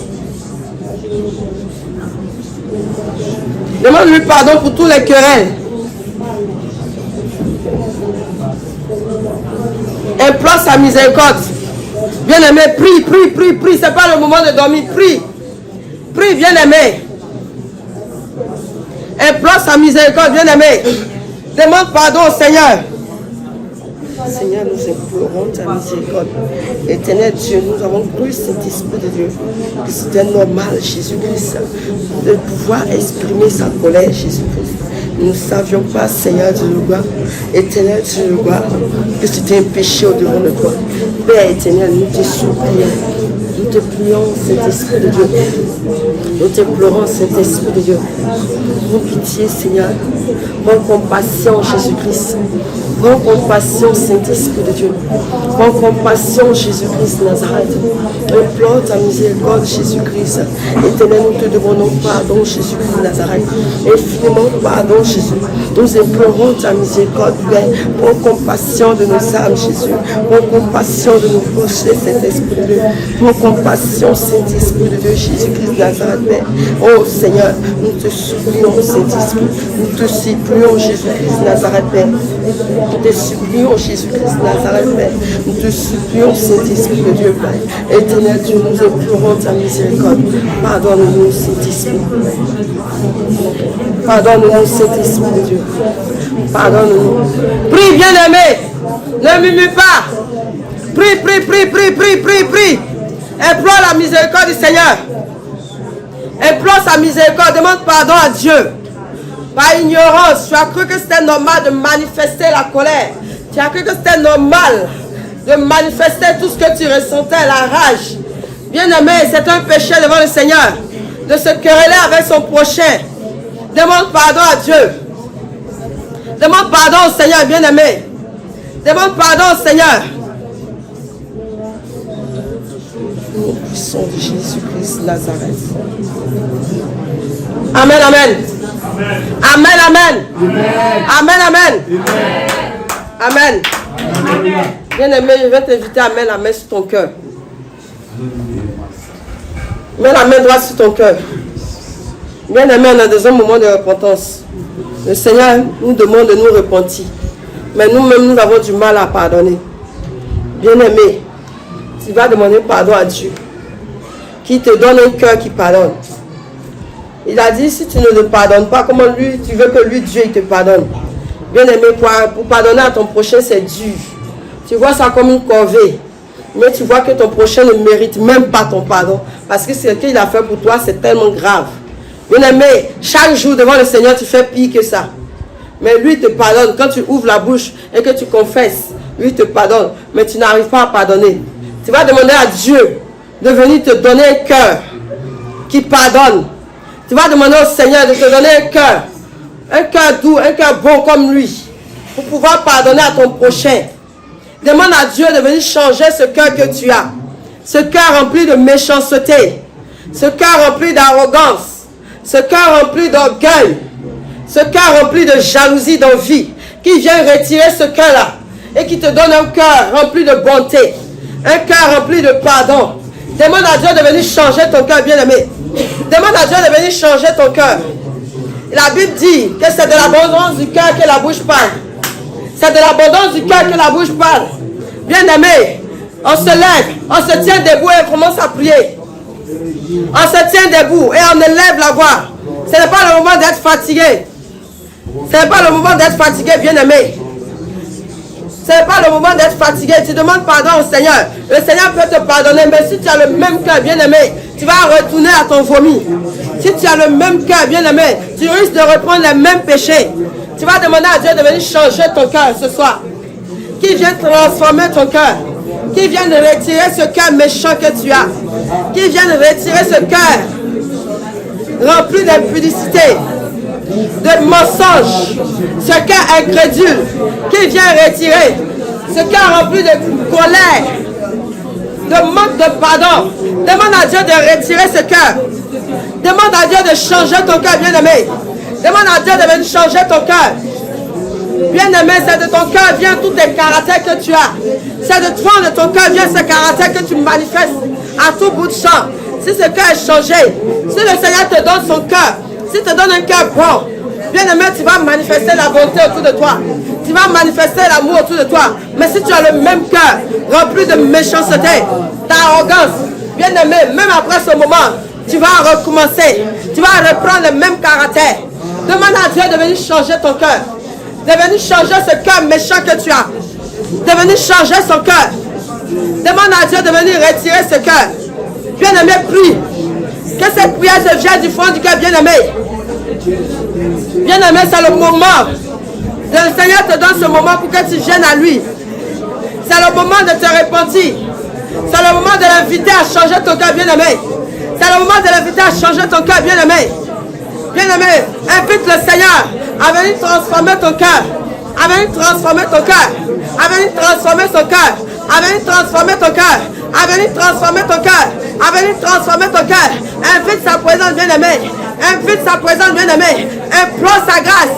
Demande-lui pardon pour tous les querelles. Implore sa miséricorde. Bien-aimé, prie, prie, prie, prie. Ce n'est pas le moment de dormir. Prie. Prie, bien-aimé. Implore sa miséricorde, bien-aimé. Demande pardon au Seigneur. Seigneur, nous implorons ta miséricorde. Éternel Dieu, nous avons cru, Saint-Esprit de Dieu, que c'était normal, Jésus-Christ, de pouvoir exprimer sa colère, Jésus-Christ. Nous ne savions pas, Seigneur Dieu de gloire, Éternel Dieu de gloire, que c'était un péché au-devant de toi. Père éternel, nous te supplions. Nous te prions, Saint-Esprit de Dieu. Nous te pleurons, Saint-Esprit de Dieu. Prends pitié, Seigneur. Prends compassion, Jésus-Christ. Prends compassion, Saint-Esprit de Dieu. Prends compassion, Jésus-Christ Nazareth. Implore ta miséricorde, Jésus-Christ. Éternel, nous te demandons pardon, Jésus-Christ Nazareth. Infiniment pardon, Jésus. Nous implorons ta miséricorde, Père. Prends compassion de nos âmes, Jésus. Prends compassion de nos péchés, Saint-Esprit de Dieu. Prends compassion, Saint-Esprit de Dieu, Jésus-Christ Nazareth, Père. Oh Seigneur, nous te supplions, Saint-Esprit. Nous te supplions, Jésus-Christ Nazareth, Père. Nous te supplions, Jésus-Christ Nazareth, Père. Nous te supplions, Saint-Esprit de Dieu, Père. Éternel Dieu, nous implorons ta miséricorde. Pardonne-nous, Saint-Esprit. Pardonne-nous, Saint-Esprit de Dieu. Pardonne-nous. Prie, bien-aimé. Ne murmure pas. Prie, prie, prie, prie, prie, prie, prie. Implore la miséricorde du Seigneur. Implore sa miséricorde. Demande pardon à Dieu. Par ignorance, tu as cru que c'était normal de manifester la colère. Tu as cru que c'était normal de manifester tout ce que tu ressentais, la rage. Bien-aimé, c'est un péché devant le Seigneur de se quereller avec son prochain. Demande pardon à Dieu. Demande pardon au Seigneur, bien-aimé. Demande pardon au Seigneur. Au puissant de Jésus-Christ Nazareth. Amen, amen. Amen, amen. Amen, amen. Amen. Bien-aimé, je vais t'inviter à mettre la main sur ton cœur. Mets la main droite sur ton cœur. Bien-aimé, on a dans un moment de repentance. Le Seigneur nous demande de nous repentir. Mais nous-mêmes, nous avons du mal à pardonner. Bien-aimé, tu vas demander pardon à Dieu, qui te donne un cœur qui pardonne. Il a dit, si tu ne le pardonnes pas, comment lui, tu veux que lui, Dieu, il te pardonne. Bien-aimé, pour pardonner à ton prochain, c'est dur. Tu vois ça comme une corvée. Mais tu vois que ton prochain ne mérite même pas ton pardon. Parce que ce qu'il a fait pour toi, c'est tellement grave. Bien-aimé, chaque jour devant le Seigneur, tu fais pire que ça. Mais lui, il te pardonne. Quand tu ouvres la bouche et que tu confesses, lui, il te pardonne. Mais tu n'arrives pas à pardonner. Tu vas demander à Dieu de venir te donner un cœur qui pardonne. Tu vas demander au Seigneur de te donner un cœur doux, un cœur bon comme lui, pour pouvoir pardonner à ton prochain. Demande à Dieu de venir changer ce cœur que tu as. Ce cœur rempli de méchanceté, ce cœur rempli d'arrogance, ce cœur rempli d'orgueil, ce cœur rempli de jalousie, d'envie, qui vient retirer ce cœur-là et qui te donne un cœur rempli de bonté, un cœur rempli de pardon. Demande à Dieu de venir changer ton cœur, bien-aimé. Demande à Dieu de venir changer ton cœur. La Bible dit que c'est de l'abondance du cœur que la bouche parle. C'est de l'abondance du cœur que la bouche parle. Bien-aimé, on se lève, on se tient debout et on commence à prier. On se tient debout et on élève la voix. Ce n'est pas le moment d'être fatigué. Ce n'est pas le moment d'être fatigué, bien-aimé. Ce n'est pas le moment d'être fatigué. Tu demandes pardon au Seigneur. Le Seigneur peut te pardonner, mais si tu as le même cœur, bien-aimé, tu vas retourner à ton vomi. Si tu as le même cœur, bien-aimé, tu risques de reprendre les mêmes péchés. Tu vas demander à Dieu de venir changer ton cœur ce soir. Qui vient transformer ton cœur. Qui vient de retirer ce cœur méchant que tu as. Qui vient de retirer ce cœur rempli d'impudicité, de mensonges, ce cœur incrédule. Qui vient retirer ce cœur rempli de colère, de manque de pardon. Demande à Dieu de retirer ce cœur. Demande à Dieu de changer ton cœur, bien-aimé. Demande à Dieu de venir changer ton cœur. Bien-aimé, c'est de ton cœur vient tous les caractères que tu as. C'est de toi, de ton cœur vient ce caractère que tu manifestes à tout bout de champ. Si ce cœur est changé, si le Seigneur te donne son cœur, s'il te donne un cœur bon, bien-aimé, tu vas manifester la bonté autour de toi. Tu vas manifester l'amour autour de toi. Mais si tu as le même cœur, rempli de méchanceté, d'arrogance, bien-aimé, même après ce moment, tu vas recommencer. Tu vas reprendre le même caractère. Demande à Dieu de venir changer ton cœur. De venir changer ce cœur méchant que tu as. De venir changer son cœur. Demande à Dieu de venir retirer ce cœur. Bien-aimé, prie. Que cette prière se vienne du fond du cœur, bien-aimé. Bien-aimé, c'est le moment. Le Seigneur te donne ce moment pour que tu viennes à lui. C'est le moment de te repentir. C'est le moment de l'inviter à changer ton cœur, bien-aimé. C'est le moment de l'inviter à changer ton cœur, bien-aimé. Bien-aimé, invite le Seigneur à venir transformer ton cœur. À venir transformer ton cœur. À venir transformer son cœur. À venir transformer ton cœur. À venir transformer ton cœur. À venir transformer ton cœur. Invite sa présence, bien-aimé. Invite sa présence, bien-aimé. Implore sa grâce.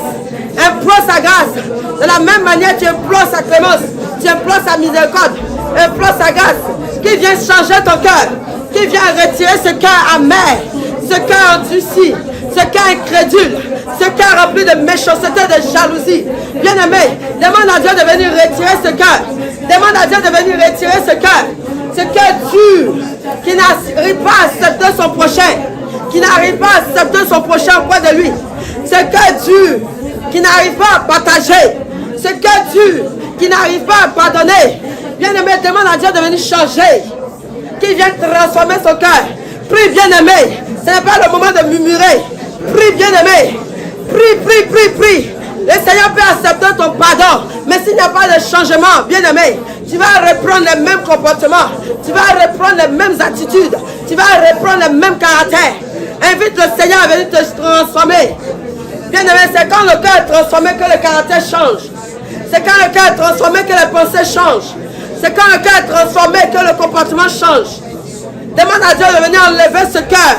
Implore sa grâce. De la même manière, tu implores sa clémence. Tu implores sa miséricorde. Implore sa grâce. Qui vient changer ton cœur. Qui vient retirer ce cœur amer. Ce cœur endurci. Ce cœur incrédule. Ce cœur rempli de méchanceté, de jalousie. Bien-aimé, demande à Dieu de venir retirer ce cœur. Demande à Dieu de venir retirer ce cœur. Ce cœur dur. Qui n'arrive pas à accepter son prochain. Qui n'arrive pas à accepter son prochain auprès de lui. Ce cœur dur. Qui n'arrive pas à partager. Ce cœur dur. Qui n'arrive pas à pardonner. Bien-aimé, demande à Dieu de venir changer. Qui vient transformer son cœur. Prie, bien-aimé. Ce n'est pas le moment de murmurer. Prie, bien-aimé. Prie, prie, prie, prie. Le Seigneur peut accepter ton pardon. Mais s'il n'y a pas de changement, bien-aimé, tu vas reprendre les mêmes comportements. Tu vas reprendre les mêmes attitudes. Tu vas reprendre les mêmes caractères. Invite le Seigneur à venir te transformer. Bien-aimé, c'est quand le cœur est transformé que le caractère change. C'est quand le cœur est transformé que les pensées changent. C'est quand le cœur est transformé que le comportement change. Demande à Dieu de venir enlever ce cœur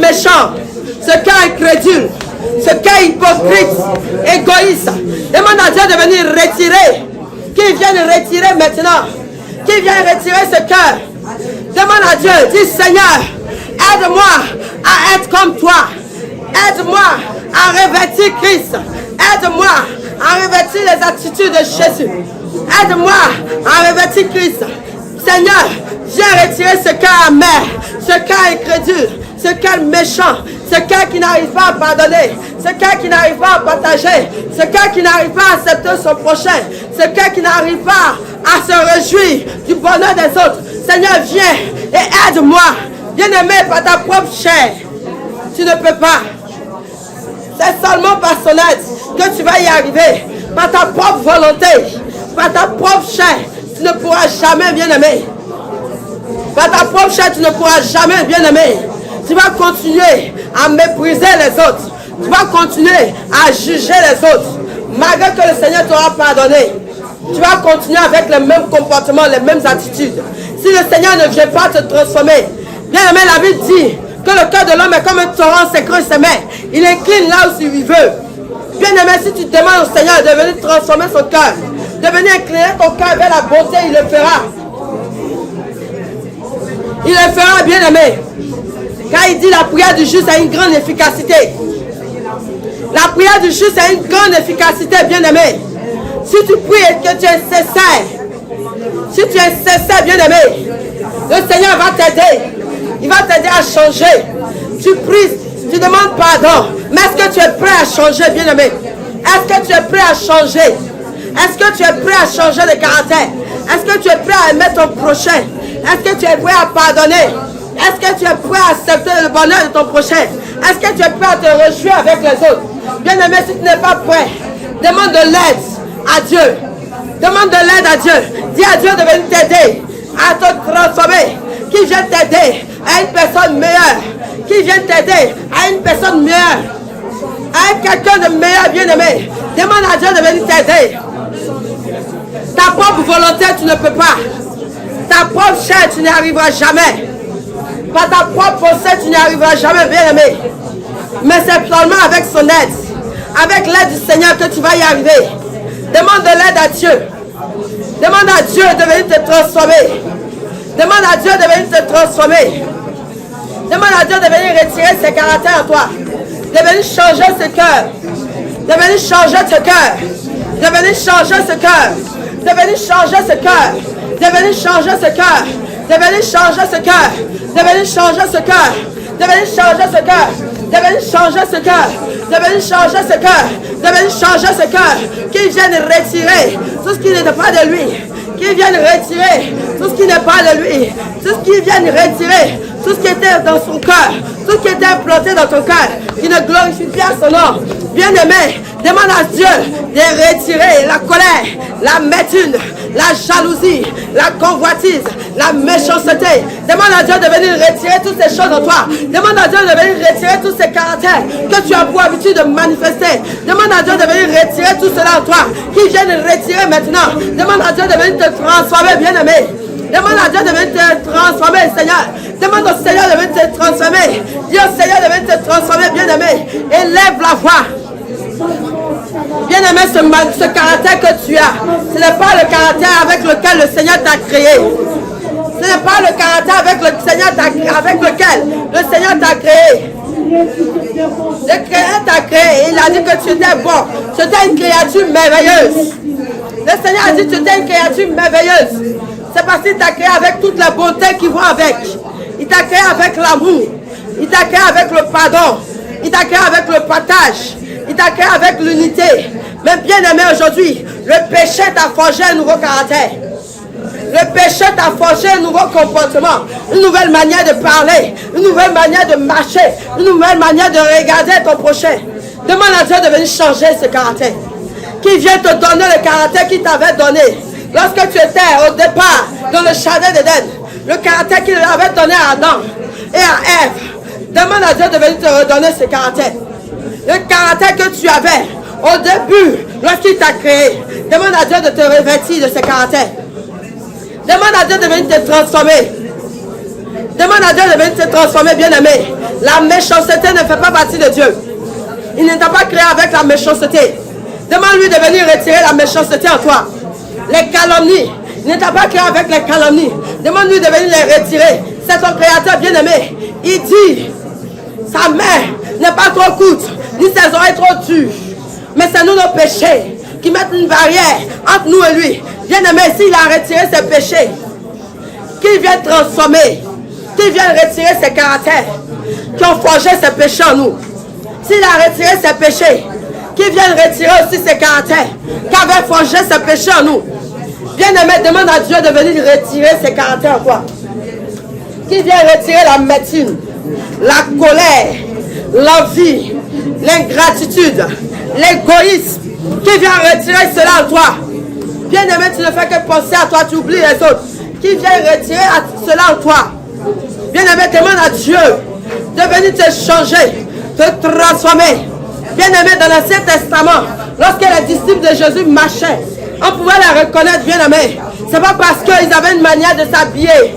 méchant, ce cœur incrédule, ce cœur hypocrite, égoïste. Demande à Dieu de venir retirer. Qui vient retirer maintenant? Qui vient retirer ce cœur? Demande à Dieu, dis Seigneur, aide-moi à être comme toi. Aide-moi à revêtir Christ. Aide-moi à revêtir les attitudes de Jésus. Aide-moi à revêtir Christ. Seigneur, viens retirer ce cœur amer, ce cœur incrédule, ce cœur méchant, ce cœur qui n'arrive pas à pardonner, ce cœur qui n'arrive pas à partager, ce cœur qui n'arrive pas à accepter son prochain, ce cœur qui n'arrive pas à se réjouir du bonheur des autres. Seigneur, viens et aide-moi. Bien-aimé, par ta propre chair, tu ne peux pas. C'est seulement par son aide que tu vas y arriver. Par ta propre volonté, par ta propre chair, tu ne pourras jamais, bien-aimé. Par ta propre chair, tu ne pourras jamais, bien-aimé. Tu vas continuer à mépriser les autres. Tu vas continuer à juger les autres. Malgré que le Seigneur t'aura pardonné, tu vas continuer avec les mêmes comportements, les mêmes attitudes. Si le Seigneur ne vient pas te transformer, bien-aimé, la Bible dit que le cœur de l'homme est comme un torrent s'écroule ses mains. Il incline là où il veut. Bien-aimé, si tu demandes au Seigneur de venir transformer son cœur, de venir incliner ton cœur vers la bonté, il le fera. Il le fera, bien-aimé. Car il dit la prière du juste a une grande efficacité. La prière du juste a une grande efficacité, bien-aimé. Si tu pries et que tu es sincère, bien-aimé, le Seigneur va t'aider. Il va t'aider à changer. Tu pries, tu demandes pardon. Mais est-ce que tu es prêt à changer, bien-aimé? Est-ce que tu es prêt à changer? Est-ce que tu es prêt à changer de caractère? Est-ce que tu es prêt à aimer ton prochain? Est-ce que tu es prêt à pardonner? Est-ce que tu es prêt à accepter le bonheur de ton prochain? Est-ce que tu es prêt à te réjouir avec les autres? Bien-aimé, si tu n'es pas prêt, demande de l'aide à Dieu. Demande de l'aide à Dieu. Dis à Dieu de venir t'aider à te transformer. Qui vient t'aider à une personne meilleure. Qui vient t'aider à une personne meilleure. À quelqu'un de meilleur, bien-aimé. Demande à Dieu de venir t'aider. Ta propre volonté, tu ne peux pas. Ta propre chair, tu n'y arriveras jamais. Par ta propre pensée, tu n'y arriveras jamais, bien-aimé. Mais c'est seulement avec son aide, avec l'aide du Seigneur que tu vas y arriver. Demande de l'aide à Dieu. Demande à Dieu de venir te transformer. Demande à Dieu de venir te transformer. Demande à Dieu de venir retirer ses caractères en toi. De venir changer ce cœur. De venir changer ce cœur. De venir changer ce cœur. De venir changer ce cœur. De venir changer ce cœur. De venir changer ce cœur. De venir changer ce cœur. De venir changer ce cœur. De venir changer ce cœur. De venir changer ce cœur. De venir changer ce cœur. Qu'il vienne retirer tout ce qui n'est pas de lui. Qu'il vienne retirer tout ce qui n'est pas de lui. Tout ce qui vienne retirer tout ce qui était dans son cœur. Tout ce qui était implanté dans ton cœur. Qui ne glorifie pas son nom. Bien-aimé, demande à Dieu de retirer la colère, la méthune, la jalousie, la convoitise, la méchanceté. Demande à Dieu de venir retirer toutes ces choses en toi. Demande à Dieu de venir retirer tous ces caractères que tu as pour habitude de manifester. Demande à Dieu de venir retirer tout cela en toi. Qu'il vienne retirer maintenant. Demande à Dieu de venir te transformer, bien-aimé. Demande à Dieu de venir te transformer, Seigneur. Demande au Seigneur de venir te transformer. Dis au Seigneur de venir te transformer, bien-aimé. Élève la voix. Bien-aimé, ce caractère que tu as, ce n'est pas le caractère avec lequel le Seigneur t'a créé. Ce n'est pas le caractère avec lequel le Seigneur t'a créé. Le Créateur t'a créé. Il a dit que tu étais bon. Tu étais une créature merveilleuse. Le Seigneur a dit que tu étais une créature merveilleuse. C'est parce qu'il t'a créé avec toute la bonté qui va avec. Il t'a créé avec l'amour. Il t'a créé avec le pardon. Il t'a créé avec le partage. Il t'a créé avec l'unité. Mais bien aimé, aujourd'hui, le péché t'a forgé un nouveau caractère. Le péché t'a forgé un nouveau comportement, une nouvelle manière de parler, une nouvelle manière de marcher, une nouvelle manière de regarder ton prochain. Demande à Dieu de venir changer ce caractère. Qui vient te donner le caractère qu'il t'avait donné. Lorsque tu étais au départ dans le jardin d'Éden, le caractère qu'il avait donné à Adam et à Ève. Demande à Dieu de venir te redonner ce caractère. Le caractère que tu avais au début, lorsqu'il t'a créé. Demande à Dieu de te revêtir de ce caractère. Demande à Dieu de venir te transformer. Demande à Dieu de venir te transformer, bien-aimé. La méchanceté ne fait pas partie de Dieu. Il ne t'a pas créé avec la méchanceté. Demande-lui de venir retirer la méchanceté en toi. Les calomnies. Il ne t'a pas créé avec les calomnies. Demande-lui de venir les retirer. C'est ton créateur, bien-aimé. Il dit, sa main n'est pas trop courte, ni ses oreilles trop dures. Mais c'est nous nos péchés qui mettent une barrière entre nous et lui. Bien-aimé, s'il a retiré ses péchés, qu'il vienne transformer, qu'il vienne retirer ses caractères, qui ont forgé ses péchés en nous. S'il a retiré ses péchés, qu'il vienne retirer aussi ses caractères, qui avaient forgé ses péchés en nous. Bien-aimé, demande à Dieu de venir retirer ses caractères en toi. Qu'il vienne retirer la médecine, la colère, l'envie, l'ingratitude, l'égoïsme. Qui vient retirer cela en toi. Bien-aimé, tu ne fais que penser à toi, tu oublies les autres. qui vient retirer cela en toi. Bien-aimé, demande à Dieu de venir te changer, te transformer. Bien-aimé, dans l'Ancien Testament, lorsque les disciples de Jésus marchaient, on pouvait les reconnaître, bien-aimé. C'est pas parce qu'ils avaient une manière de s'habiller.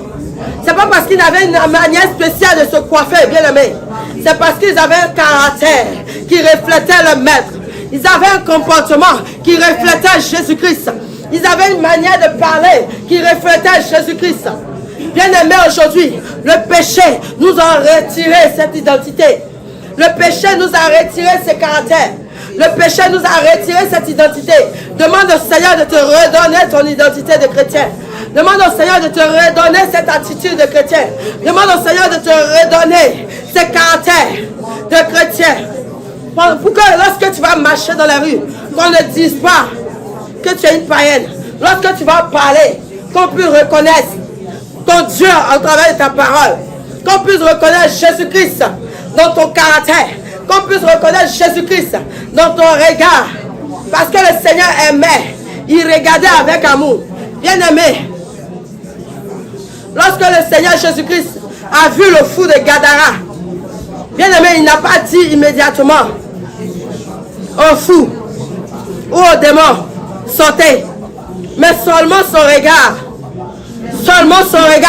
C'est pas parce qu'ils avaient une manière spéciale de se coiffer, bien-aimé. C'est parce qu'ils avaient un caractère qui reflétait le maître. Ils avaient un comportement qui reflétait Jésus-Christ. Ils avaient une manière de parler qui reflétait Jésus-Christ. Bien-aimé, aujourd'hui, le péché nous a retiré cette identité. Le péché nous a retiré ces caractères. Le péché nous a retiré cette identité. Demande au Seigneur de te redonner ton identité de chrétien. Demande au Seigneur de te redonner cette attitude de chrétien. Demande au Seigneur de te redonner ces caractères de chrétien. Pour que lorsque tu vas marcher dans la rue, qu'on ne dise pas que tu es une païenne. Lorsque tu vas parler, qu'on puisse reconnaître ton Dieu en travers de ta parole. Qu'on puisse reconnaître Jésus-Christ dans ton caractère. Qu'on puisse reconnaître Jésus-Christ dans ton regard. Parce que le Seigneur aimait. Il regardait avec amour. Bien-aimé, lorsque le Seigneur Jésus-Christ a vu le fou de Gadara, bien-aimé, il n'a pas dit immédiatement au fou ou au démon, sortez. Mais seulement son regard,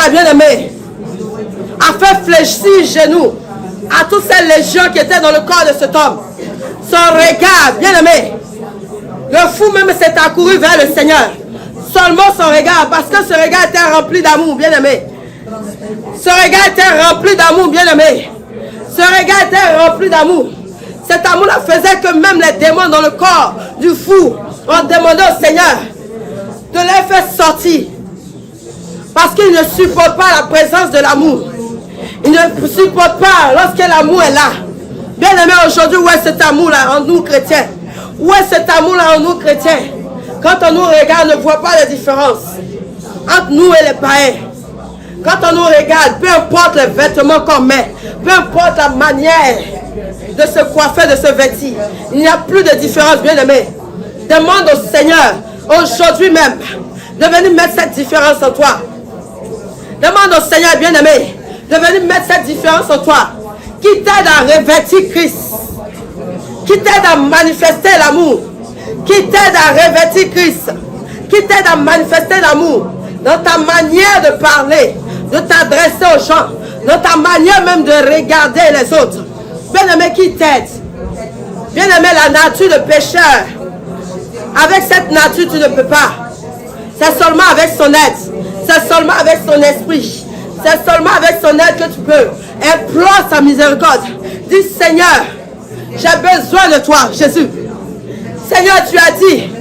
bien-aimé, a fait fléchir genoux à toutes ces légions qui étaient dans le corps de cet homme. Son regard, bien-aimé, le fou même s'est accouru vers le Seigneur. Seulement son regard, parce que ce regard était rempli d'amour, bien-aimé. Ce regard était rempli d'amour, bien-aimé. Ce regard était rempli d'amour. Cet amour-là faisait que même les démons dans le corps du fou ont demandé au Seigneur de les faire sortir. Parce qu'ils ne supportent pas la présence de l'amour. Ils ne supportent pas lorsque l'amour est là. Bien-aimé, aujourd'hui, où est cet amour-là en nous chrétiens? Où est cet amour-là en nous chrétiens? Quand on nous regarde, on ne voit pas la différence entre nous et les païens. Quand on nous regarde, peu importe les vêtements qu'on met, peu importe la manière de se coiffer, de se vêtir, il n'y a plus de différence, bien-aimé. Demande au Seigneur, aujourd'hui même, de venir mettre cette différence en toi. Demande au Seigneur, bien-aimé, de venir mettre cette différence en toi, qui t'aide à revêtir Christ, qui t'aide à manifester l'amour, qui t'aide à revêtir Christ, qui t'aide à manifester l'amour dans ta manière de parler, de t'adresser aux gens, dans ta manière même de regarder les autres. Bien-aimé, qui t'aide. Bien-aimé, la nature de pécheur, avec cette nature tu ne peux pas. C'est seulement avec son aide, c'est seulement avec son esprit, c'est seulement avec son aide que tu peux. Implore sa miséricorde. Dis, Seigneur, j'ai besoin de toi, Jésus. Seigneur, tu as dit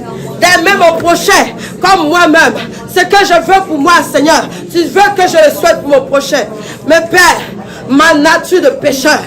d'aimer mon prochain comme moi-même. Ce que je veux pour moi, Seigneur, tu veux que je le souhaite pour mon prochain. Mais Père, ma nature de pécheur,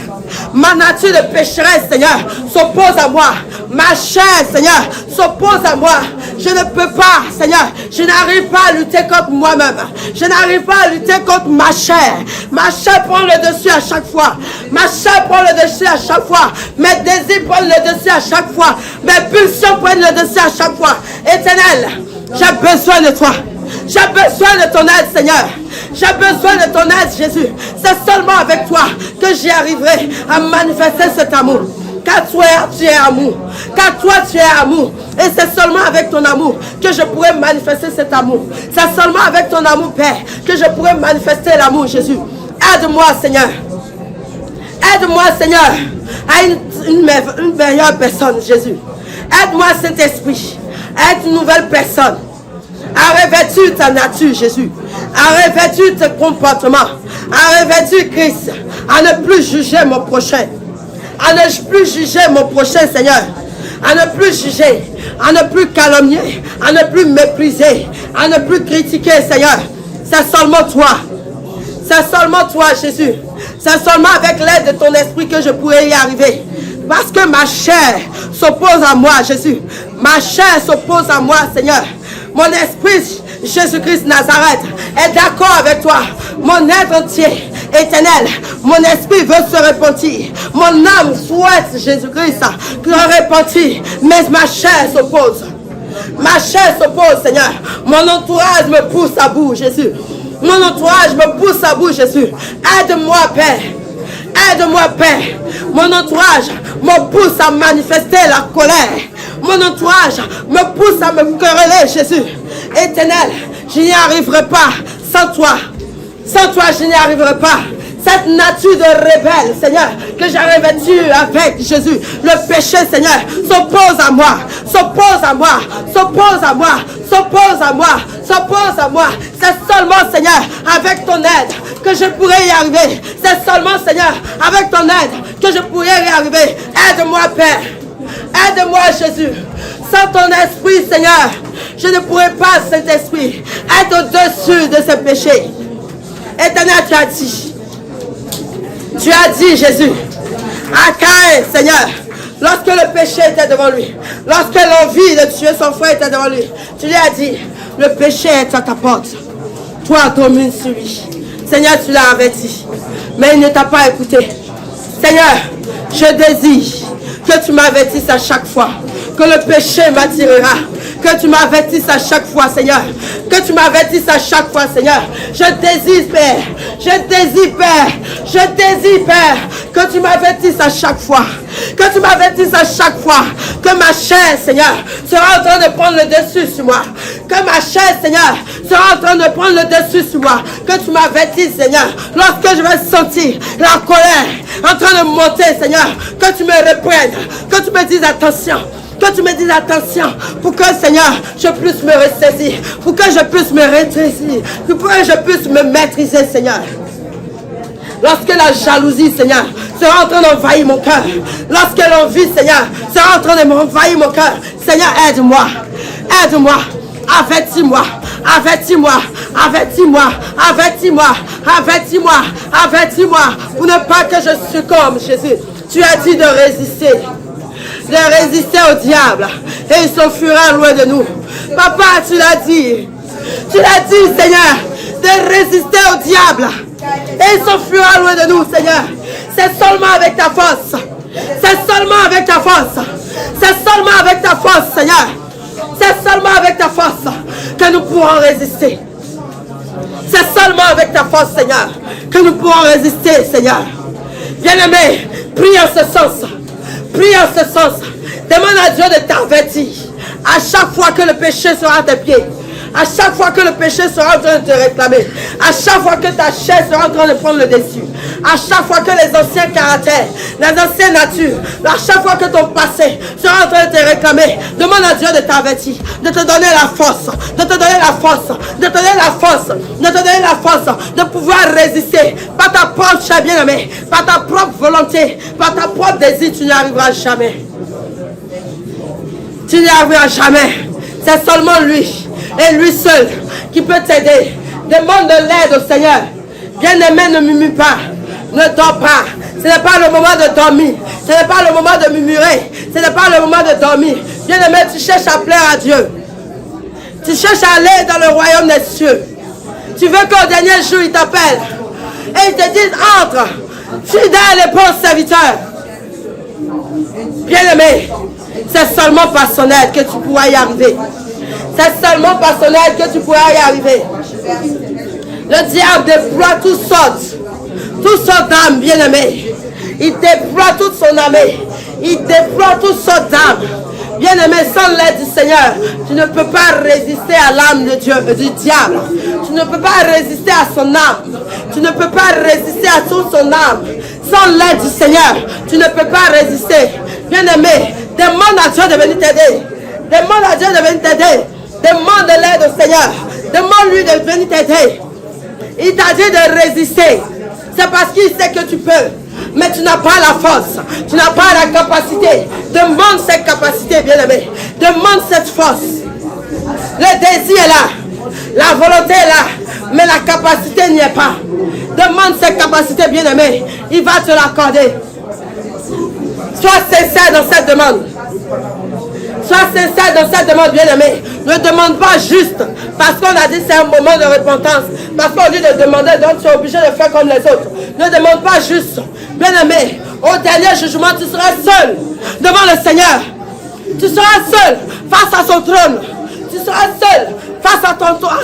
ma nature de pécheresse, Seigneur, s'oppose à moi. Ma chair, Seigneur, s'oppose à moi. Je ne peux pas, Seigneur, je n'arrive pas à lutter contre moi-même. Je n'arrive pas à lutter contre ma chair. Ma chair prend le dessus à chaque fois. Ma chair prend le dessus à chaque fois. Mes désirs prennent le dessus à chaque fois. Mes pulsions prennent le dessus à chaque fois. Éternel, j'ai besoin de toi. J'ai besoin de ton aide, Seigneur. J'ai besoin de ton aide, Jésus. C'est seulement avec toi que j'y arriverai à manifester cet amour. Car toi, tu es amour. Car toi, tu es amour. Et c'est seulement avec ton amour que je pourrai manifester cet amour. C'est seulement avec ton amour, Père, que je pourrai manifester l'amour, Jésus. Aide-moi, Seigneur. Aide-moi, Seigneur, à une meilleure personne, Jésus. Aide-moi, Saint-Esprit, à être une nouvelle personne. À revêtir ta nature, Jésus. À revêtir tes comportements. À revêtir Christ. À ne plus juger mon prochain. À ne plus juger mon prochain, Seigneur. À ne plus juger. À ne plus calomnier. À ne plus mépriser. À ne plus critiquer, Seigneur. C'est seulement toi. C'est seulement toi, Jésus. C'est seulement avec l'aide de ton esprit que je pourrai y arriver. Parce que ma chair s'oppose à moi, Jésus. Ma chair s'oppose à moi, Seigneur. Mon esprit, Jésus-Christ Nazareth, est d'accord avec toi. Mon être entier, éternel, mon esprit veut se repentir. Mon âme souhaite Jésus-Christ se repentir. Mais ma chair s'oppose. Ma chair s'oppose, Seigneur. Mon entourage me pousse à bout, Jésus. Mon entourage me pousse à bout, Jésus. Aide-moi, Père. Aide-moi, Père. Mon entourage me pousse à manifester la colère. Mon entourage me pousse à me quereller, Jésus. Éternel, je n'y arriverai pas sans toi. Sans toi, je n'y arriverai pas. Cette nature de rebelle, Seigneur, que j'ai revêtue avec Jésus. Le péché, Seigneur, s'oppose à moi. S'oppose à moi. S'oppose à moi. S'oppose à moi. S'oppose à moi. C'est seulement, Seigneur, avec ton aide que je pourrai y arriver. C'est seulement, Seigneur, avec ton aide que je pourrai y arriver. Aide-moi, Père. Aide-moi, Jésus. Sans ton esprit, Seigneur, je ne pourrai pas, cet esprit, être au-dessus de ce péché. Éternel, tu as dit. Tu as dit, Jésus, à Caïn, Seigneur, lorsque le péché était devant lui, lorsque l'envie de tuer son frère était devant lui, tu lui as dit, le péché est à ta porte. Toi, domine sur lui. Seigneur, tu l'as averti, mais il ne t'a pas écouté. Seigneur, je désire que tu m'avertisses à chaque fois, que le péché m'attirera, que tu m'avertisses à chaque fois, Seigneur, que tu m'avertisses à chaque fois, Seigneur. Je désire, Père, je désire, Père, je désire, Père, que tu m'avertisses à chaque fois, que tu m'avertisses à chaque fois, que ma chair, Seigneur, sera en train de prendre le dessus sur moi, que ma chair, Seigneur, sera en train de prendre le dessus sur moi, que tu m'avertisses, Seigneur, lorsque je vais sentir la colère en train de monter, Seigneur, que tu me reprennes, que tu me dises attention. Que tu me dises attention pour que, Seigneur, je puisse me ressaisir, pour que je puisse me rétrécir, pour que je puisse me maîtriser, Seigneur. Lorsque la jalousie, Seigneur, sera en train d'envahir mon cœur, lorsque l'envie, Seigneur, sera en train de m'envahir mon cœur, Seigneur, aide-moi, aide-moi, avertis-moi, avertis-moi, avertis-moi, avertis-moi, avertis-moi, avertis-moi, pour ne pas que je succombe, Jésus. Tu as dit de résister au diable et il s'enfuira loin de nous. Papa, tu l'as dit, Seigneur, de résister au diable et il s'enfuira loin de nous, Seigneur. C'est seulement avec ta force, c'est seulement avec ta force, c'est seulement avec ta force, Seigneur, c'est seulement avec ta force que nous pourrons résister. C'est seulement avec ta force, Seigneur, que nous pourrons résister, Seigneur. Bien-aimé, prie en ce sens. Prie en ce sens. Demande à Dieu de t'avertir. À chaque fois que le péché sera à tes pieds. À chaque fois que le péché sera en train de te réclamer. À chaque fois que ta chair sera en train de prendre le dessus. À chaque fois que les anciens caractères, les anciennes natures, à chaque fois que ton passé sera en train de te réclamer, demande à Dieu de t'avertir, de te donner la force, de te donner la force, de te donner la force, de te donner la force, de pouvoir résister. Par ta propre chair, bien-aimé, par ta propre volonté, par ta propre désir, tu n'y arriveras jamais. Tu n'y arriveras jamais. C'est seulement lui, et lui seul, qui peut t'aider. Demande de l'aide au Seigneur. Bien-aimé, ne murmure pas. Ne dors pas. Ce n'est pas le moment de dormir. Ce n'est pas le moment de murmurer. Ce n'est pas le moment de dormir. Bien-aimé, tu cherches à plaire à Dieu. Tu cherches à aller dans le royaume des cieux. Tu veux qu'au dernier jour, il t'appelle. Et il te dise, entre, fidèle et bon serviteur. Bien-aimé, c'est seulement par son aide que tu pourras y arriver. C'est seulement par son aide que tu pourras y arriver. Le diable déploie toutes sortes d'âmes, bien-aimés. Il déploie toute son armée. Il déploie toutes sortes d'âmes. Bien-aimé, sans l'aide du Seigneur, tu ne peux pas résister à l'âme de Dieu, du diable. Tu ne peux pas résister à son âme. Tu ne peux pas résister à toute son âme. Sans l'aide du Seigneur, tu ne peux pas résister. Bien-aimé, demande à Dieu de venir t'aider. Demande à Dieu de venir t'aider. Demande de l'aide au Seigneur. Demande-lui de venir t'aider. Il t'a dit de résister. C'est parce qu'il sait que tu peux. Mais tu n'as pas la force. Tu n'as pas la capacité. Demande cette capacité, bien-aimé. Demande cette force. Le désir est là. La volonté est là. Mais la capacité n'y est pas. Demande cette capacité, bien-aimé. Il va te l'accorder. Sois sincère dans cette demande. Sois sincère dans cette demande, bien-aimé. Ne demande pas juste parce qu'on a dit c'est un moment de repentance. Parce qu'on dit de demander, donc tu es obligé de faire comme les autres. Ne demande pas juste. Bien-aimé, au dernier jugement, tu seras seul devant le Seigneur. Tu seras seul face à son trône. Tu seras seul face à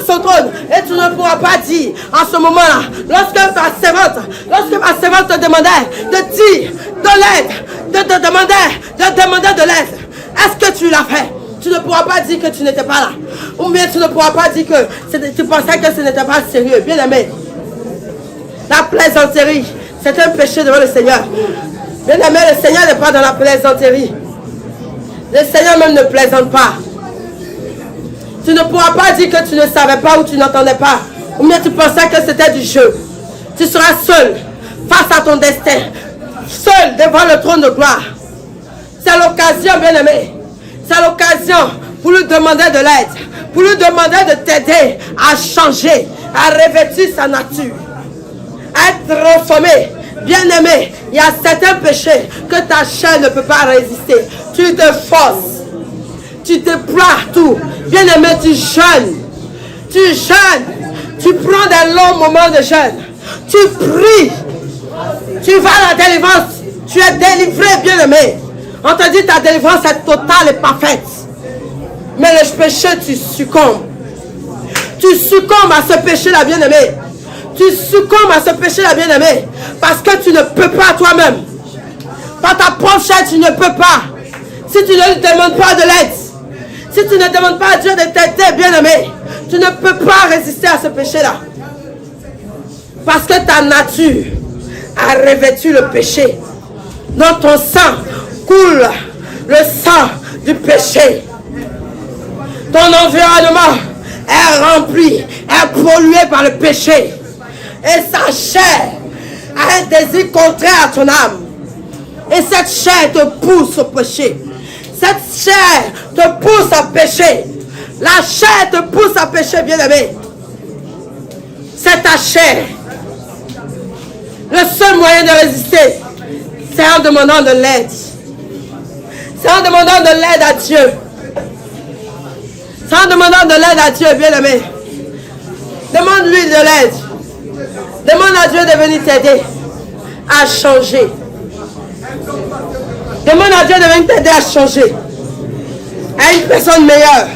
son trône. Et tu ne pourras pas dire en ce moment-là, lorsque ma servante te demandait de dire de l'aide, de demander de l'aide, est-ce que tu l'as fait? Tu ne pourras pas dire que tu n'étais pas là. Ou bien tu ne pourras pas dire que tu pensais que ce n'était pas sérieux. Bien aimé, la plaisanterie, c'est un péché devant le Seigneur. Bien aimé, le Seigneur n'est pas dans la plaisanterie. Le Seigneur même ne plaisante pas. Tu ne pourras pas dire que tu ne savais pas ou tu n'entendais pas. Ou bien tu pensais que c'était du jeu. Tu seras seul face à ton destin. Seul devant le trône de gloire. C'est l'occasion, bien aimé. C'est l'occasion pour lui demander de l'aide. Pour lui demander de t'aider à changer, à revêtir sa nature. À être transformé. Bien aimé, il y a certains péchés que ta chair ne peut pas résister. Tu te forces. Tu te plains tout. Bien aimé, tu jeûnes. Tu jeûnes. Tu prends des longs moments de jeûne. Tu pries. Tu vas à la délivrance. Tu es délivré, bien aimé. On te dit ta délivrance est totale et parfaite. Mais le péché, tu succombes. Tu succombes à ce péché-là, bien aimé. Tu succombes à ce péché-là, bien aimé. Parce que tu ne peux pas toi-même. Par ta propre chair, tu ne peux pas. Si tu ne lui demandes pas de l'aide. Si tu ne demandes pas à Dieu de t'aider, bien aimé, tu ne peux pas résister à ce péché-là. Parce que ta nature a revêtu le péché. Dans ton sang coule le sang du péché. Ton environnement est rempli, est pollué par le péché. Et sa chair a un désir contraire à ton âme. Et cette chair te pousse au péché. Cette chair te pousse à pécher. La chair te pousse à pécher, bien-aimé. C'est ta chair. Le seul moyen de résister, c'est en demandant de l'aide. C'est en demandant de l'aide à Dieu. C'est en demandant de l'aide à Dieu, bien-aimé. Demande-lui de l'aide. Demande à Dieu de venir t'aider à changer. Demande à Dieu de venir t'aider à changer. À une personne meilleure.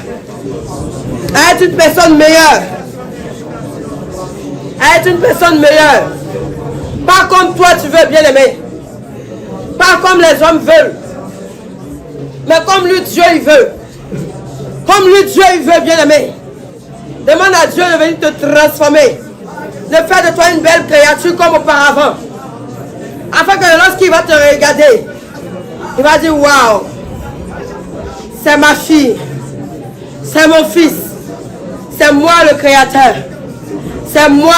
À être une personne meilleure. À être une personne meilleure. Pas comme toi tu veux, bien-aimé. Pas comme les hommes veulent. Mais comme lui, Dieu, il veut. Comme lui, Dieu, il veut, bien-aimé. Demande à Dieu de venir te transformer. De faire de toi une belle créature comme auparavant. Afin que lorsqu'il va te regarder, il va dire, waouh, c'est ma fille, c'est mon fils, c'est moi le créateur. C'est moi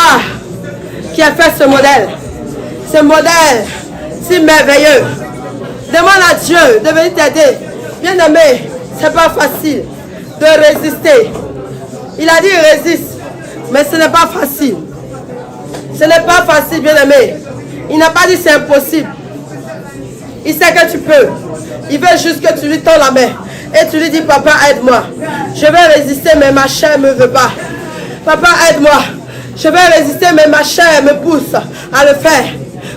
qui ai fait ce modèle. Ce modèle si merveilleux. Demande à Dieu de venir t'aider. Bien aimé, c'est pas facile de résister. Il a dit résiste, mais ce n'est pas facile. Ce n'est pas facile, bien aimé. Il n'a pas dit c'est impossible. Il sait que tu peux. Il veut juste que tu lui tends la main. Et tu lui dis, papa, aide-moi. Je vais résister, mais ma chair ne me veut pas. Papa, aide-moi. Je vais résister, mais ma chair me pousse à le faire.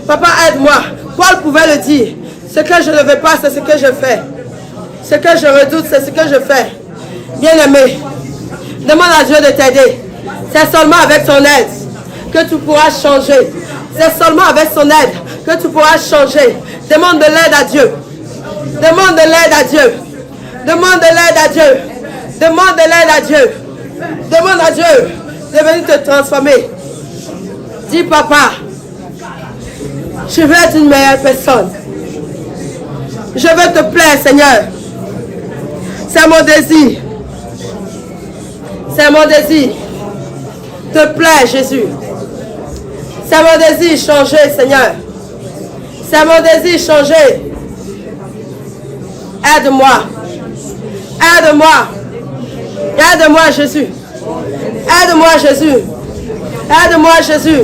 Papa, aide-moi. Paul pouvait le dire. Ce que je ne veux pas, c'est ce que je fais. Ce que je redoute, c'est ce que je fais. Bien-aimé, demande à Dieu de t'aider. C'est seulement avec son aide que tu pourras changer. C'est seulement avec son aide que tu pourras changer. Demande de l'aide à Dieu. Demande de l'aide à Dieu. Demande de l'aide à Dieu. Demande de l'aide à Dieu. Demande à Dieu de venir te transformer. Dis, papa, je veux être une meilleure personne. Je veux te plaire, Seigneur. C'est mon désir. C'est mon désir. Te plaire, Jésus. C'est mon désir changer, Seigneur. C'est mon désir changer. Aide-moi. Aide-moi. Aide-moi, Jésus. Aide-moi, Jésus. Aide-moi, Jésus.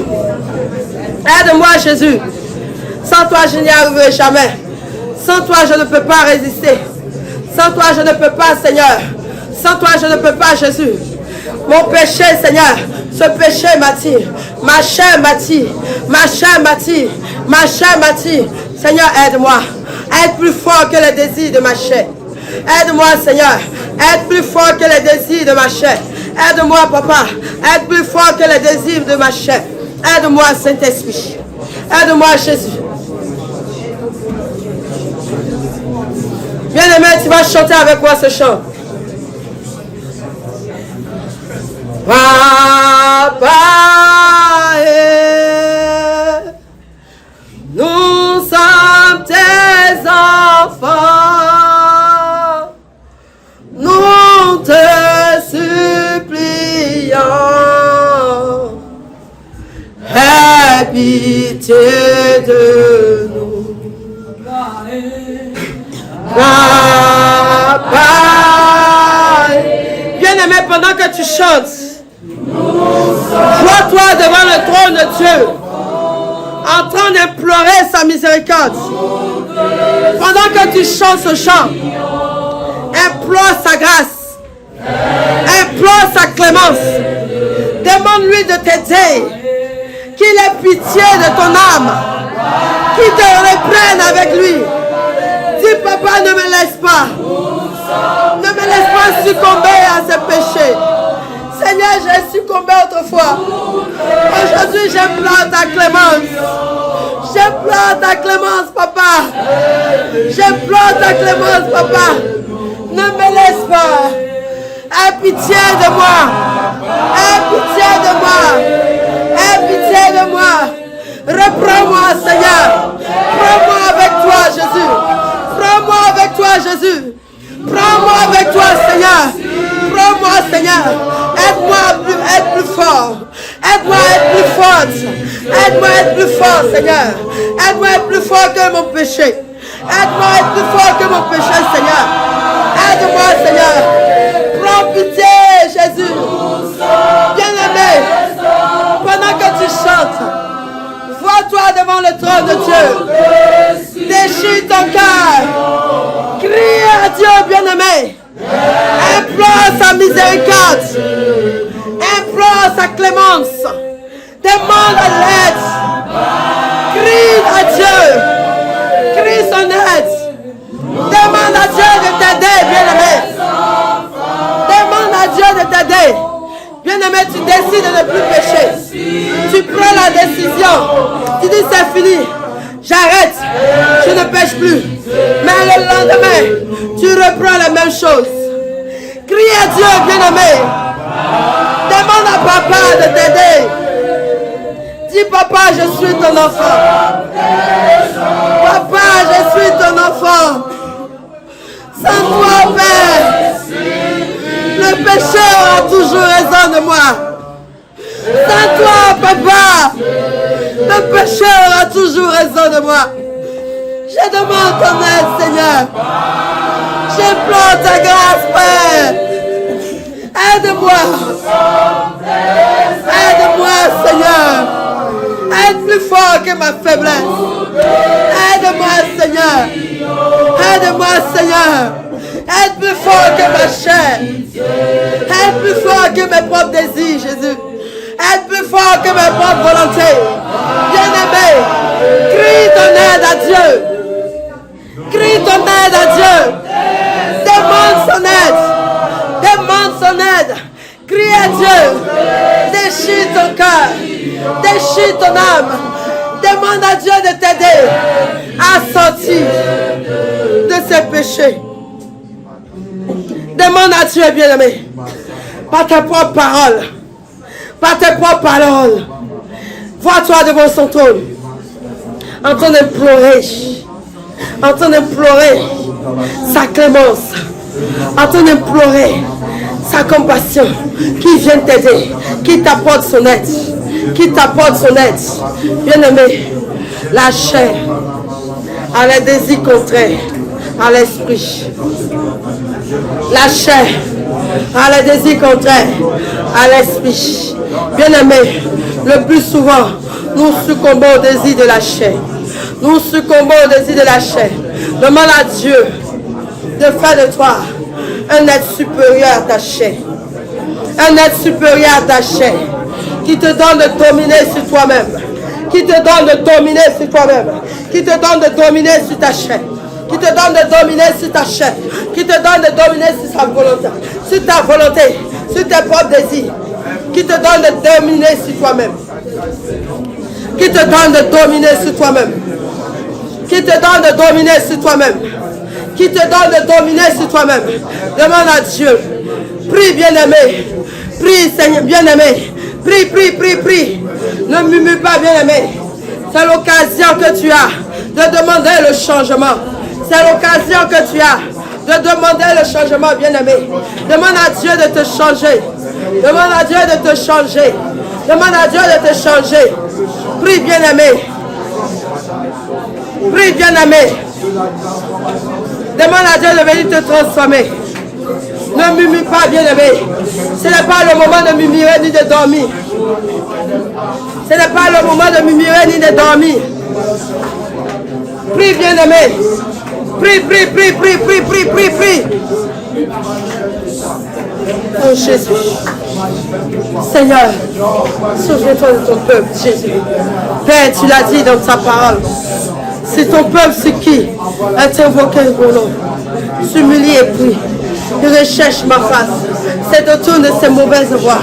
Aide-moi, Jésus. Sans toi, je n'y arriverai jamais. Sans toi, je ne peux pas résister. Sans toi, je ne peux pas, Seigneur. Sans toi, je ne peux pas, Jésus. Mon péché, Seigneur, ce péché m'attire. Ma chair m'attire. Ma chair m'attire. Ma chair m'attire. Seigneur, aide-moi à être plus fort que les désirs de ma chair. Aide-moi, Seigneur. Être plus fort que les désirs de ma chair. Aide-moi, Papa. Être plus fort que les désirs de ma chair. Aide-moi, Saint-Esprit. Aide-moi, Jésus. Bien-aimé, tu vas chanter avec moi ce chant. Papa, nous sommes tes enfants. Nous te supplions. Aie pitié de nous. Papa. Bien-aimé, pendant que tu chantes, vois-toi devant le trône de Dieu, en train d'implorer sa miséricorde. Pendant que tu chantes ce chant, implore sa grâce, implore sa clémence. Demande-lui de t'aider, qu'il ait pitié de ton âme, qu'il te reprenne avec lui. Dis, Papa, ne me laisse pas. Ne me laisse pas succomber à ce péché. Seigneur, j'ai succombé autrefois. Aujourd'hui, j'implore ta clémence. J'implore ta clémence, Papa. J'implore ta clémence, Papa. Ne me laisse pas. Aie pitié de moi. Aie pitié de moi. Aie pitié de moi. Reprends-moi, Seigneur. Prends-moi avec toi, Jésus. Prends-moi avec toi, Jésus. Prends-moi avec toi, Seigneur. Prends-moi, Seigneur. Aide-moi à être plus fort. Aide-moi à être plus forte. Aide-moi à être plus fort, Seigneur. Aide-moi à être plus fort que mon péché. Aide-moi à être plus fort que mon péché, Seigneur. Aide-moi, Seigneur. Prends pitié, Jésus. Bien-aimé, pendant que tu chantes, vois-toi devant le trône de Dieu. Déchire ton cœur. Crie à Dieu, bien-aimé. Implore sa miséricorde. Implore sa clémence. Demande l'aide. Crie à Dieu. Crie son aide. Demande à Dieu de t'aider, bien-aimé. Demande à Dieu de t'aider. Bien-aimé, tu décides de ne plus pécher. Tu prends la décision. Tu dis c'est fini. J'arrête. Je ne pêche plus. Mais le lendemain, tu reprends la même chose. Crie à Dieu, bien-aimé. Demande à Papa de t'aider. Dis, Papa, je suis ton enfant. Papa, je suis ton enfant. Sans toi, Père, le péché aura toujours raison de moi. Sans toi, Papa, le péché aura toujours raison de moi. Je demande ton aide, Seigneur. J'implore ta grâce, Père. Aide-moi. Aide-moi, Seigneur. Aide plus fort que ma faiblesse. Aide-moi, Seigneur. Aide-moi, Seigneur. Aide plus fort que ma chair. Aide plus fort que mes propres désirs, Jésus. Aide plus fort que mes propres volontés. Bien-aimé, crie ton aide à Dieu. Crie ton aide à Dieu. Demande son aide. Demande son aide. Crie à Dieu. Déchire ton cœur. Déchire ton âme. Demande à Dieu de t'aider à sortir de ses péchés. Demande à Dieu, bien-aimé, par tes propres paroles. Par tes propres paroles. Vois-toi devant son trône. En train d'implorer. En train d'implorer sa clémence. En train d'implorer sa compassion. Qui vient t'aider. Qui t'apporte son aide. Qui t'apporte son aide. Bien-aimé, la chair a les désirs contraires à l'esprit. La chair a les désirs contraires à l'esprit. Bien-aimé, le plus souvent, nous succombons au désir de la chair. Nous succombons au désir de la chair. Demande à Dieu de faire de toi un être supérieur à ta chair. Un être supérieur à ta chair. Qui te donne de dominer sur toi-même. Qui te donne de dominer sur toi-même. Qui te donne de dominer sur ta chair. qui te donne de dominer sur ta chair, qui te donne de dominer sur sa volonté, sur ta volonté, sur tes propres désirs, qui te donne de dominer sur toi-même, qui te donne de dominer sur toi-même, qui te donne de dominer sur toi-même, qui te donne de dominer sur toi-même. Demande à Dieu. Prie, bien-aimé. Prie, Seigneur, bien-aimé. Prie, prie, prie, prie. Ne murmure pas, bien-aimé. C'est l'occasion que tu as de demander le changement. C'est l'occasion que tu as de demander le changement, bien-aimé. Demande à Dieu de te changer. Demande à Dieu de te changer. Demande à Dieu de te changer. Prie, bien-aimé. Prie, bien-aimé. Demande à Dieu de venir te transformer. Ne murmure pas, bien-aimé. Ce n'est pas le moment de murmurer ni de dormir. Ce n'est pas le moment de murmurer ni de dormir. Prie, bien-aimé. Prie, prie, prie, prie, prie, prie, prie, prie. Oh Jésus. Seigneur, souviens-toi de ton peuple, Jésus. Père, tu l'as dit dans ta parole. C'est ton peuple, c'est qui est invoqué mon nom. S'humilie et prie. Il recherche ma face. C'est autour de ces mauvaises voies.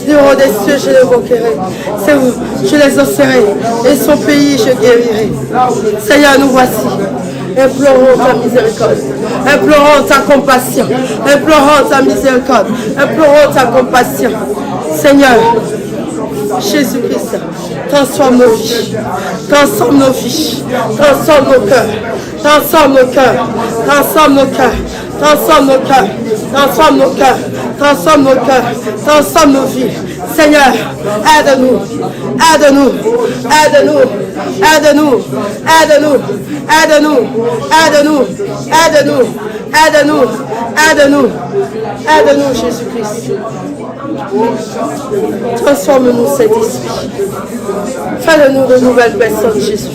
Du haut des cieux, je les invoquerai. C'est où je les osserai. Et son pays, je guérirai. Seigneur, nous voici. Implorons ta miséricorde. Implorons ta compassion. Implorons ta miséricorde. Implorons ta compassion. Seigneur, Jésus-Christ, transforme nos vies. Transforme nos vies. Transforme nos cœurs. Transforme nos cœurs. Transforme nos cœurs. Transforme nos cœurs. Transforme nos cœurs. Transforme nos cœurs. Transforme nos vies. Seigneur, aide-nous. Aide-nous. Aide-nous. Aide-nous. Aide-nous. Aide-nous. Aide-nous. Aide-nous. Aide-nous. Aide-nous. Aide-nous, Jésus-Christ. Transforme-nous, Saint-Esprit. Fais de nous de nouvelles personnes, Jésus.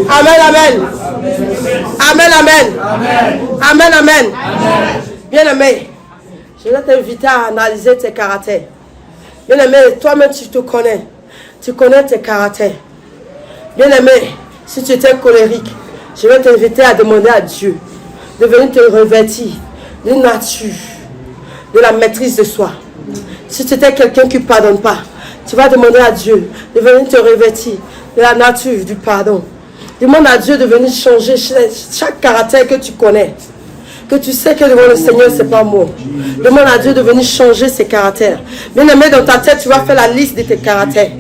Amen, amen. Amen, amen. Amen, amen. Bien-aimé, je vais t'inviter à analyser tes caractères. Bien-aimé, toi-même tu te connais. Tu connais tes caractères. Bien-aimé, si tu étais colérique, je vais t'inviter à demander à Dieu de venir te revêtir d'une nature, de la maîtrise de soi. Si tu étais quelqu'un qui ne pardonne pas, tu vas demander à Dieu de venir te revêtir de la nature du pardon. Demande à Dieu de venir changer chaque caractère que tu connais. Que tu sais que devant le Seigneur, ce n'est pas moi. Demande à Dieu de venir changer ses caractères. Bien-aimé, dans ta tête, tu vas faire la liste de tes caractères.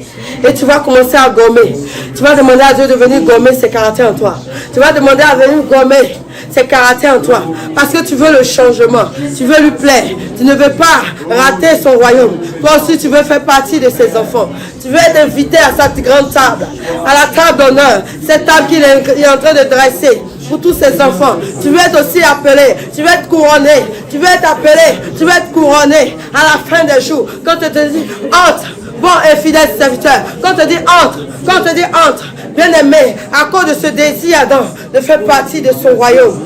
Et tu vas commencer à gommer. Tu vas demander à Dieu de venir gommer ses caractères en toi. Tu vas demander à venir gommer ses caractères en toi. Parce que tu veux le changement. Tu veux lui plaire. Tu ne veux pas rater son royaume. Toi aussi, tu veux faire partie de ses enfants. Tu veux être invité à cette grande table. À la table d'honneur. Cette table qu'il est en train de dresser pour tous ses enfants. Tu veux être aussi appelé. Tu veux être couronné. Tu veux être appelé. Tu veux être couronné à la fin des jours. Quand tu te dis, entre. Bon et fidèle serviteur, quand on te dit entre, bien aimé, à cause de ce désir Adam de faire partie de son royaume,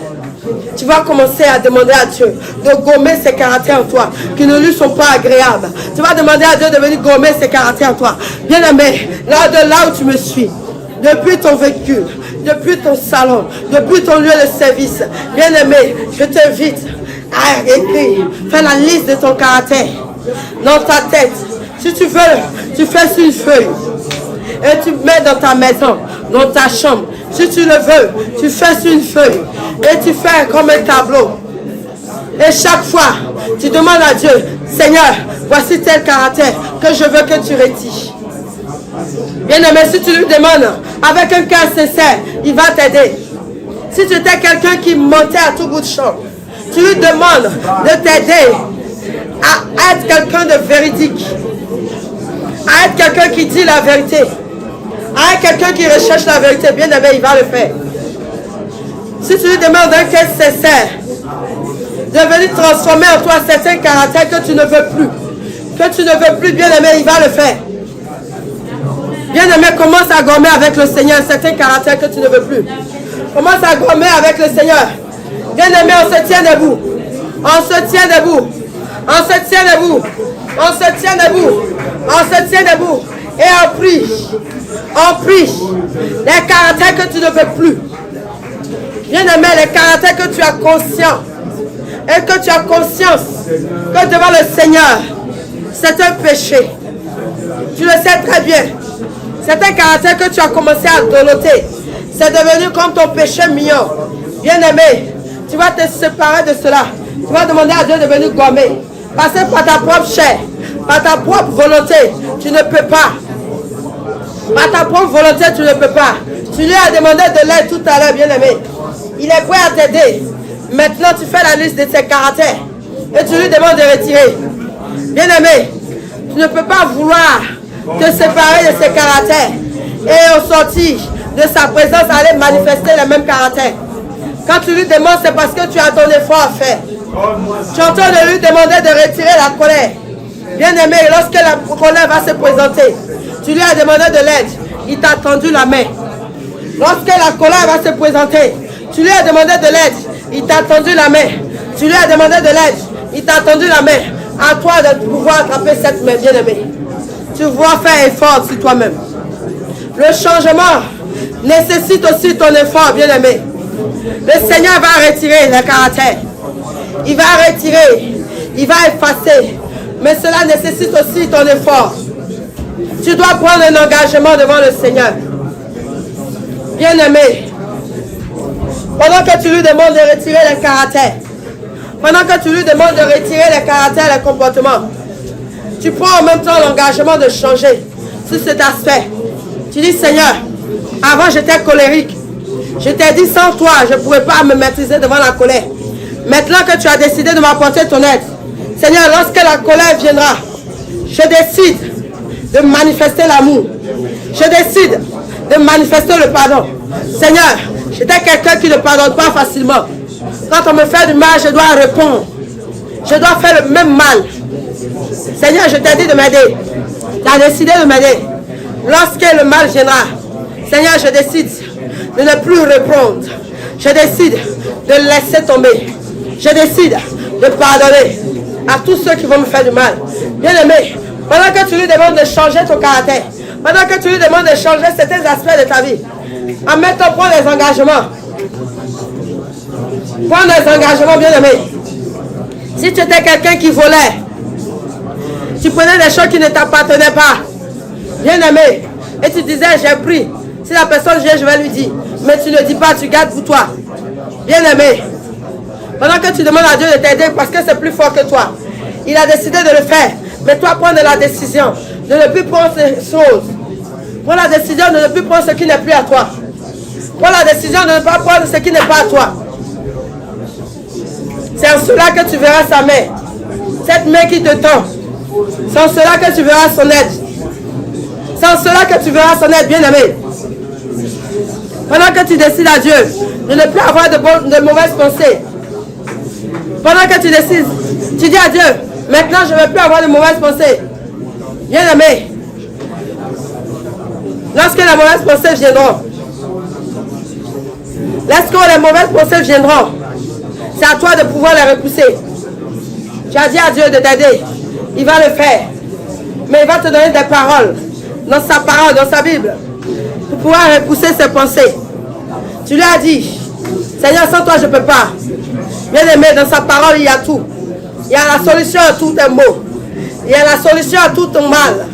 tu vas commencer à demander à Dieu de gommer ses caractères en toi, qui ne lui sont pas agréables. Tu vas demander à Dieu de venir gommer ses caractères en toi. Bien aimé, là où tu me suis, depuis ton véhicule, depuis ton salon, depuis ton lieu de service, bien aimé, je t'invite à écrire, faire la liste de ton caractère dans ta tête. Si tu veux, tu fais sur une feuille et tu mets dans ta maison, dans ta chambre. Si tu le veux, tu fais sur une feuille et tu fais comme un tableau. Et chaque fois, tu demandes à Dieu, Seigneur, voici tel caractère que je veux que tu retires. Bien aimé, si tu lui demandes avec un cœur sincère, il va t'aider. Si tu étais quelqu'un qui mentait à tout bout de champ, tu lui demandes de t'aider à être quelqu'un de véridique. À être quelqu'un qui dit la vérité. À être quelqu'un qui recherche la vérité. Bien aimé, il va le faire. Si tu lui demandes un cœur sincère de venir transformer en toi certains caractères que tu ne veux plus. Que tu ne veux plus, bien aimé, il va le faire. Bien aimé, commence à gommer avec le Seigneur certains caractères que tu ne veux plus. Commence à gommer avec le Seigneur. Bien aimé, on se tient debout. On se tient debout. On se tient debout. On se tient debout. On se tient debout. Et on prie. On prie. Les caractères que tu ne veux plus. Bien-aimé, les caractères que tu as conscience et que tu as conscience que devant le Seigneur, c'est un péché. Tu le sais très bien. C'est un caractère que tu as commencé à noter. C'est devenu comme ton péché mignon. Bien-aimé, tu vas te séparer de cela. Tu vas demander à Dieu de venir gommer. Parce que par ta propre chair, par ta propre volonté, tu ne peux pas. Par ta propre volonté, tu ne peux pas. Tu lui as demandé de l'aide tout à l'heure, bien-aimé. Il est prêt à t'aider. Maintenant, tu fais la liste de ses caractères. Et tu lui demandes de retirer. Bien-aimé, tu ne peux pas vouloir te séparer de ses caractères. Et au sortir de sa présence, aller manifester les mêmes caractères. Quand tu lui demandes, c'est parce que tu as ton effort à faire. Tu es en train de lui demander de retirer la colère. Bien-aimé, lorsque la colère va se présenter, tu lui as demandé de l'aide. Il t'a tendu la main. Lorsque la colère va se présenter, tu lui as demandé de l'aide. Il t'a tendu la main. Tu lui as demandé de l'aide. Il t'a tendu la main. À toi de pouvoir attraper cette main, bien-aimé. Tu dois faire effort sur toi-même. Le changement nécessite aussi ton effort, bien-aimé. Le Seigneur va retirer le caractère. Il va retirer. Il va effacer. Mais cela nécessite aussi ton effort. Tu dois prendre un engagement devant le Seigneur. Bien-aimé, pendant que tu lui demandes de retirer les caractères, pendant que tu lui demandes de retirer les caractères, les comportements, tu prends en même temps l'engagement de changer sur cet aspect. Tu dis, Seigneur, avant j'étais colérique. Je t'ai dit, sans toi, je ne pourrais pas me maîtriser devant la colère. Maintenant que tu as décidé de m'apporter ton aide, Seigneur, lorsque la colère viendra, je décide de manifester l'amour. Je décide de manifester le pardon. Seigneur, j'étais quelqu'un qui ne pardonne pas facilement. Quand on me fait du mal, je dois répondre. Je dois faire le même mal. Seigneur, je t'ai dit de m'aider. Tu as décidé de m'aider. Lorsque le mal viendra, Seigneur, je décide de ne plus répondre. Je décide de laisser tomber. Je décide de pardonner à tous ceux qui vont me faire du mal. Bien-aimé, pendant que tu lui demandes de changer ton caractère, pendant que tu lui demandes de changer certains aspects de ta vie, en même temps, prends des engagements. Prends des engagements, bien-aimé. Si tu étais quelqu'un qui volait, tu prenais des choses qui ne t'appartenaient pas, bien-aimé, et tu disais, j'ai pris. Si la personne vient, je vais lui dire. Mais tu ne dis pas, tu gardes pour toi. Bien-aimé, pendant que tu demandes à Dieu de t'aider parce que c'est plus fort que toi, il a décidé de le faire. Mais toi, prends de la décision de ne plus prendre ces choses. Prends la décision de ne plus prendre ce qui n'est plus à toi. Prends la décision de ne pas prendre ce qui n'est pas à toi. C'est en cela que tu verras sa main. Cette main qui te tend. C'est en cela que tu verras son aide. C'est en cela que tu verras son aide, bien-aimé. Pendant que tu décides à Dieu de ne plus avoir de mauvaises pensées. Pendant que tu décides, tu dis à Dieu, maintenant je ne vais plus avoir de mauvaises pensées. Bien-aimé, lorsque les mauvaises pensées viendront, c'est à toi de pouvoir les repousser. Tu as dit à Dieu de t'aider, il va le faire. Mais il va te donner des paroles, dans sa parole, dans sa Bible, pour pouvoir repousser ses pensées. Tu lui as dit, Seigneur, sans toi je ne peux pas. Bien-aimé, dans sa parole il y a tout. Il y a la solution à tous tes maux. Il y a la solution à tout ton mal,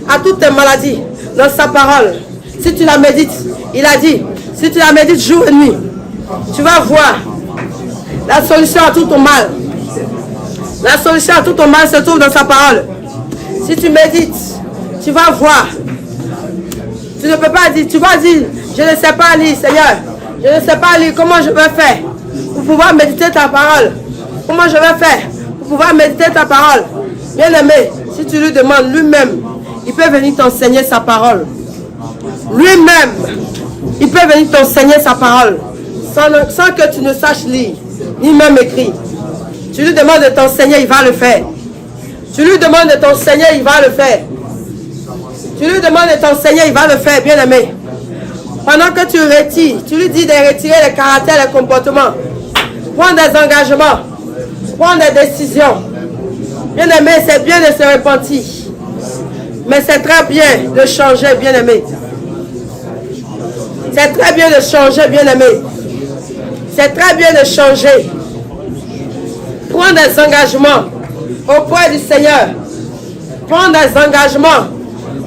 à toutes tes maladies, dans sa parole. Si tu la médites, il a dit, si tu la médites jour et nuit, tu vas voir la solution à tout ton mal. La solution à tout ton mal se trouve dans sa parole. Si tu médites, tu vas voir. Tu ne peux pas dire, tu vas dire, je ne sais pas lire, Seigneur. Je ne sais pas lire, comment je vais faire pour pouvoir méditer ta parole. Comment je vais faire pour pouvoir méditer ta parole. Bien-aimé, si tu lui demandes lui-même, il peut venir t'enseigner sa parole. Lui-même, il peut venir t'enseigner sa parole sans que tu ne saches lire, ni même écrire. Tu lui demandes de t'enseigner, il va le faire. Tu lui demandes de t'enseigner, il va le faire. Tu lui demandes de t'enseigner, il va le faire, bien-aimé. Pendant que tu retires, tu lui dis de retirer les caractères, les comportements. Prends des engagements. Prends des décisions. Bien-aimé, c'est bien de se repentir. Mais c'est très bien de changer, bien-aimé. C'est très bien de changer, bien-aimé. C'est très bien de changer. Prends des engagements auprès du Seigneur. Prends des engagements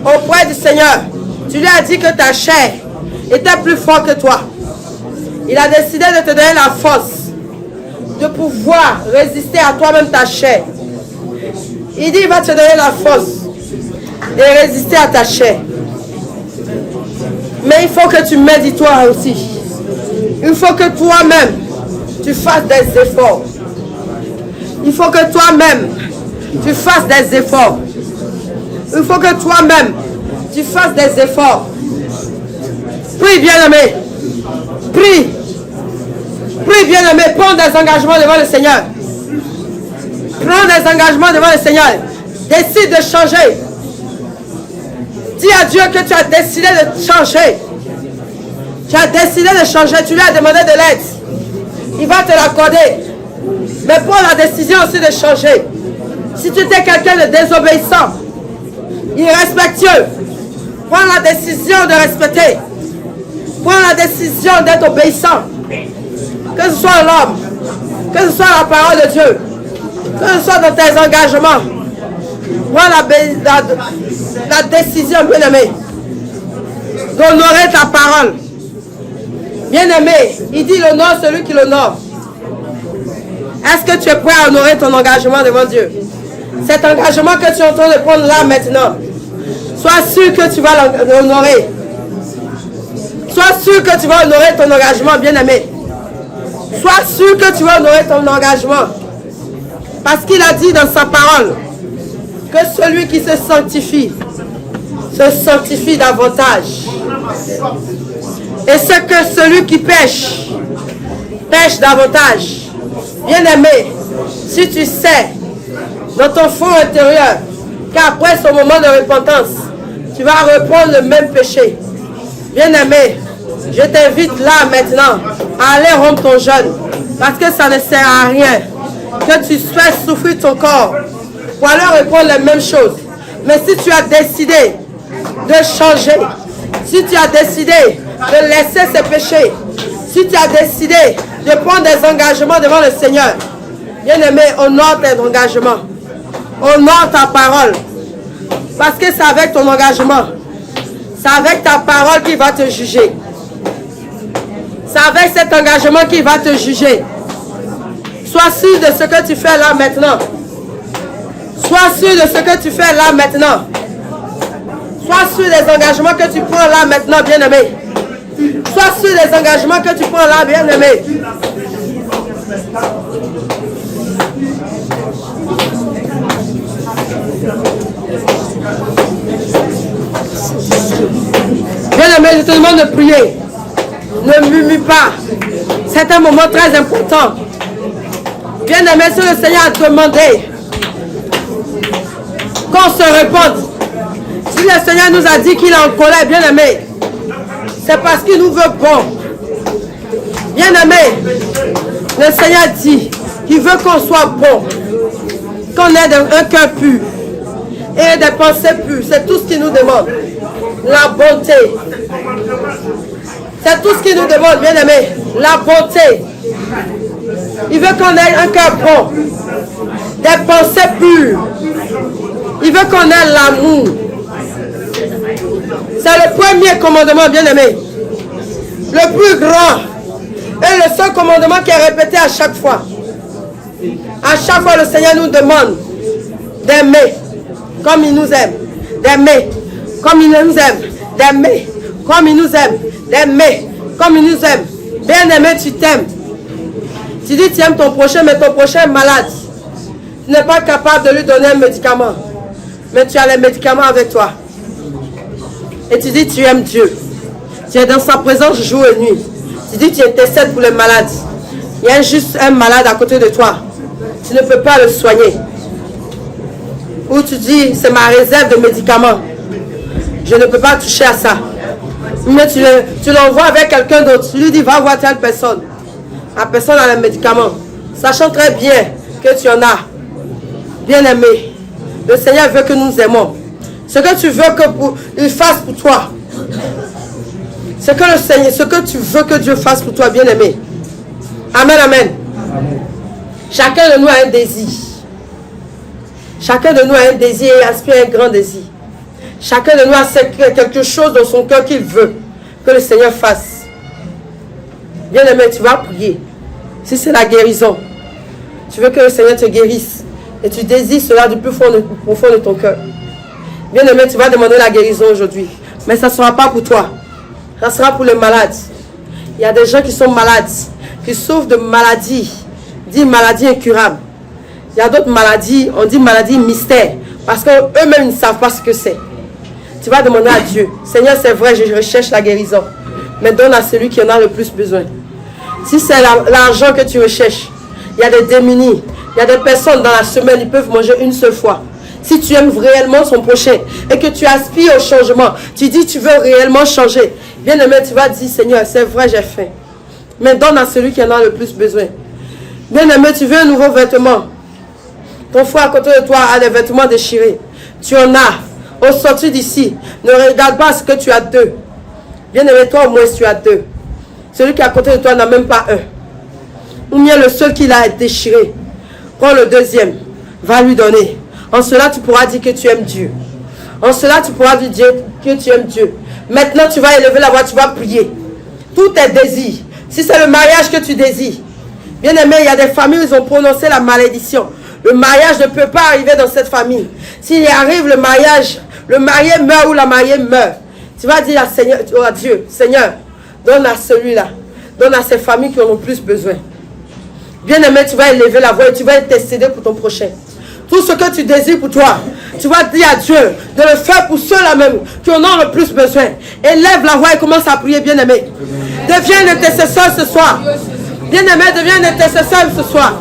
auprès du Seigneur. Tu lui as dit que ta chair était plus forte que toi. Il a décidé de te donner la force de pouvoir résister à toi-même ta chair. Il dit, il va te donner la force de résister à ta chair. Mais il faut que tu médites toi aussi. Il faut que toi-même, tu fasses des efforts. Il faut que toi-même, tu fasses des efforts. Il faut que toi-même, tu fasses des efforts. Prie, bien-aimé. Prie. Prie, bien-aimé. Prends des engagements devant le Seigneur. Prends des engagements devant le Seigneur. Décide de changer. Dis à Dieu que tu as décidé de changer. Tu as décidé de changer. Tu lui as demandé de l'aide. Il va te l'accorder. Mais prends la décision aussi de changer. Si tu étais quelqu'un de désobéissant, irrespectueux, prends la décision de respecter. Prends la décision d'être obéissant. Que ce soit l'homme, que ce soit la parole de Dieu, que ce soit dans tes engagements. Prends la décision, bien-aimé, d'honorer ta parole. Bien-aimé, il dit l'honneur celui qui l'honore. Est-ce que tu es prêt à honorer ton engagement devant Dieu? Cet engagement que tu es en train de prendre là maintenant, sois sûr que tu vas l'honorer. Sois sûr que tu vas honorer ton engagement, bien-aimé. Sois sûr que tu vas honorer ton engagement. Parce qu'il a dit dans sa parole que celui qui se sanctifie davantage. Et ce que celui qui pêche davantage. Bien-aimé, si tu sais dans ton fond intérieur qu'après ce moment de repentance, tu vas reprendre le même péché. Bien-aimé, je t'invite là maintenant à aller rompre ton jeûne. Parce que ça ne sert à rien que tu fasses souffrir ton corps pour aller reprendre les mêmes choses. Mais si tu as décidé de changer, si tu as décidé de laisser ces péchés, si tu as décidé de prendre des engagements devant le Seigneur, bien-aimé, honore tes engagements. Honore ta parole. Parce que c'est avec ton engagement. C'est avec ta parole qu'il va te juger. C'est avec cet engagement qu'il va te juger. Sois sûr de ce que tu fais là maintenant. Sois sûr de ce que tu fais là maintenant. Sois sûr des engagements que tu prends là maintenant, bien-aimé. Sois sûr des engagements que tu prends là, bien-aimé. Bien-aimé, je te demande de prier. Ne murmure pas. C'est un moment très important. Bien-aimé, si le Seigneur a demandé qu'on se répande, si le Seigneur nous a dit qu'il est en colère, bien-aimé, c'est parce qu'il nous veut bon. Bien-aimé, le Seigneur dit qu'il veut qu'on soit bon, qu'on ait un cœur pur et des pensées pures. C'est tout ce qu'il nous demande. La bonté. C'est tout ce qu'il nous demande, bien-aimé. La bonté. Il veut qu'on ait un cœur bon, des pensées pures. Il veut qu'on ait l'amour. C'est le premier commandement, bien-aimé. Le plus grand et le seul commandement qui est répété à chaque fois. À chaque fois, le Seigneur nous demande d'aimer comme il nous aime. D'aimer comme il nous aime. D'aimer comme il nous aime. D'aimer comme il nous aime. Bien-aimé, tu t'aimes. Tu dis tu aimes ton prochain, mais ton prochain est malade. Tu n'es pas capable de lui donner un médicament. Mais tu as les médicaments avec toi. Et tu dis tu aimes Dieu. Tu es dans sa présence jour et nuit. Tu dis tu intercèdes pour les malades. Il y a juste un malade à côté de toi. Tu ne peux pas le soigner. Ou tu dis c'est ma réserve de médicaments. Je ne peux pas toucher à ça. Mais tu l'envoies avec quelqu'un d'autre. Tu lui dis va voir telle personne. La personne a les médicaments. Sachant très bien que tu en as. Bien-aimé, le Seigneur veut que nous nous aimons. Ce que tu veux qu'il fasse pour toi. Ce que tu veux que Dieu fasse pour toi, bien-aimé. Amen, amen. Chacun de nous a un désir. Chacun de nous a un désir et aspire un grand désir. Chacun de nous a quelque chose dans son cœur qu'il veut que le Seigneur fasse. Bien-aimé, tu vas prier. Si c'est la guérison, tu veux que le Seigneur te guérisse et tu désires cela du plus profond de ton cœur. Bien-aimé, tu vas demander la guérison aujourd'hui. Mais ça ne sera pas pour toi. Ça sera pour les malades. Il y a des gens qui sont malades, qui souffrent de maladies, dit maladies incurables. Il y a d'autres maladies, on dit maladies mystères, parce qu'eux-mêmes ne savent pas ce que c'est. Tu vas demander à Dieu, Seigneur, c'est vrai, je recherche la guérison, mais donne à celui qui en a le plus besoin. Si c'est l'argent que tu recherches, il y a des démunis, il y a des personnes dans la semaine, ils peuvent manger une seule fois. Si tu aimes réellement son prochain et que tu aspires au changement, tu dis tu veux réellement changer, bien aimé, tu vas dire, Seigneur, c'est vrai, j'ai faim, mais donne à celui qui en a le plus besoin. Bien aimé, tu veux un nouveau vêtement. Ton frère à côté de toi a des vêtements déchirés. Tu en as. Au sortir d'ici, ne regarde pas ce que tu as deux. Bien aimé, toi au moins tu as deux. Celui qui est à côté de toi n'a même pas un. Ou bien le seul qui l'a déchiré. Prends le deuxième. Va lui donner. En cela, tu pourras dire que tu aimes Dieu. En cela, tu pourras dire que tu aimes Dieu. Maintenant, tu vas élever la voix, tu vas prier. Tous tes désirs. Si c'est le mariage que tu désires. Bien aimé, il y a des familles où ils ont prononcé la malédiction. Le mariage ne peut pas arriver dans cette famille. S'il arrive le mariage, le marié meurt ou la mariée meurt. Tu vas dire à Dieu, Seigneur, donne à celui-là. Donne à ces familles qui en ont plus besoin. Bien aimé, tu vas élever la voix et tu vas intercéder pour ton prochain. Tout ce que tu désires pour toi, tu vas dire à Dieu de le faire pour ceux-là même qui en ont le plus besoin. Élève la voix et commence à prier, bien aimé. Deviens un intercesseur ce soir. Bien aimé, deviens un intercesseur ce soir.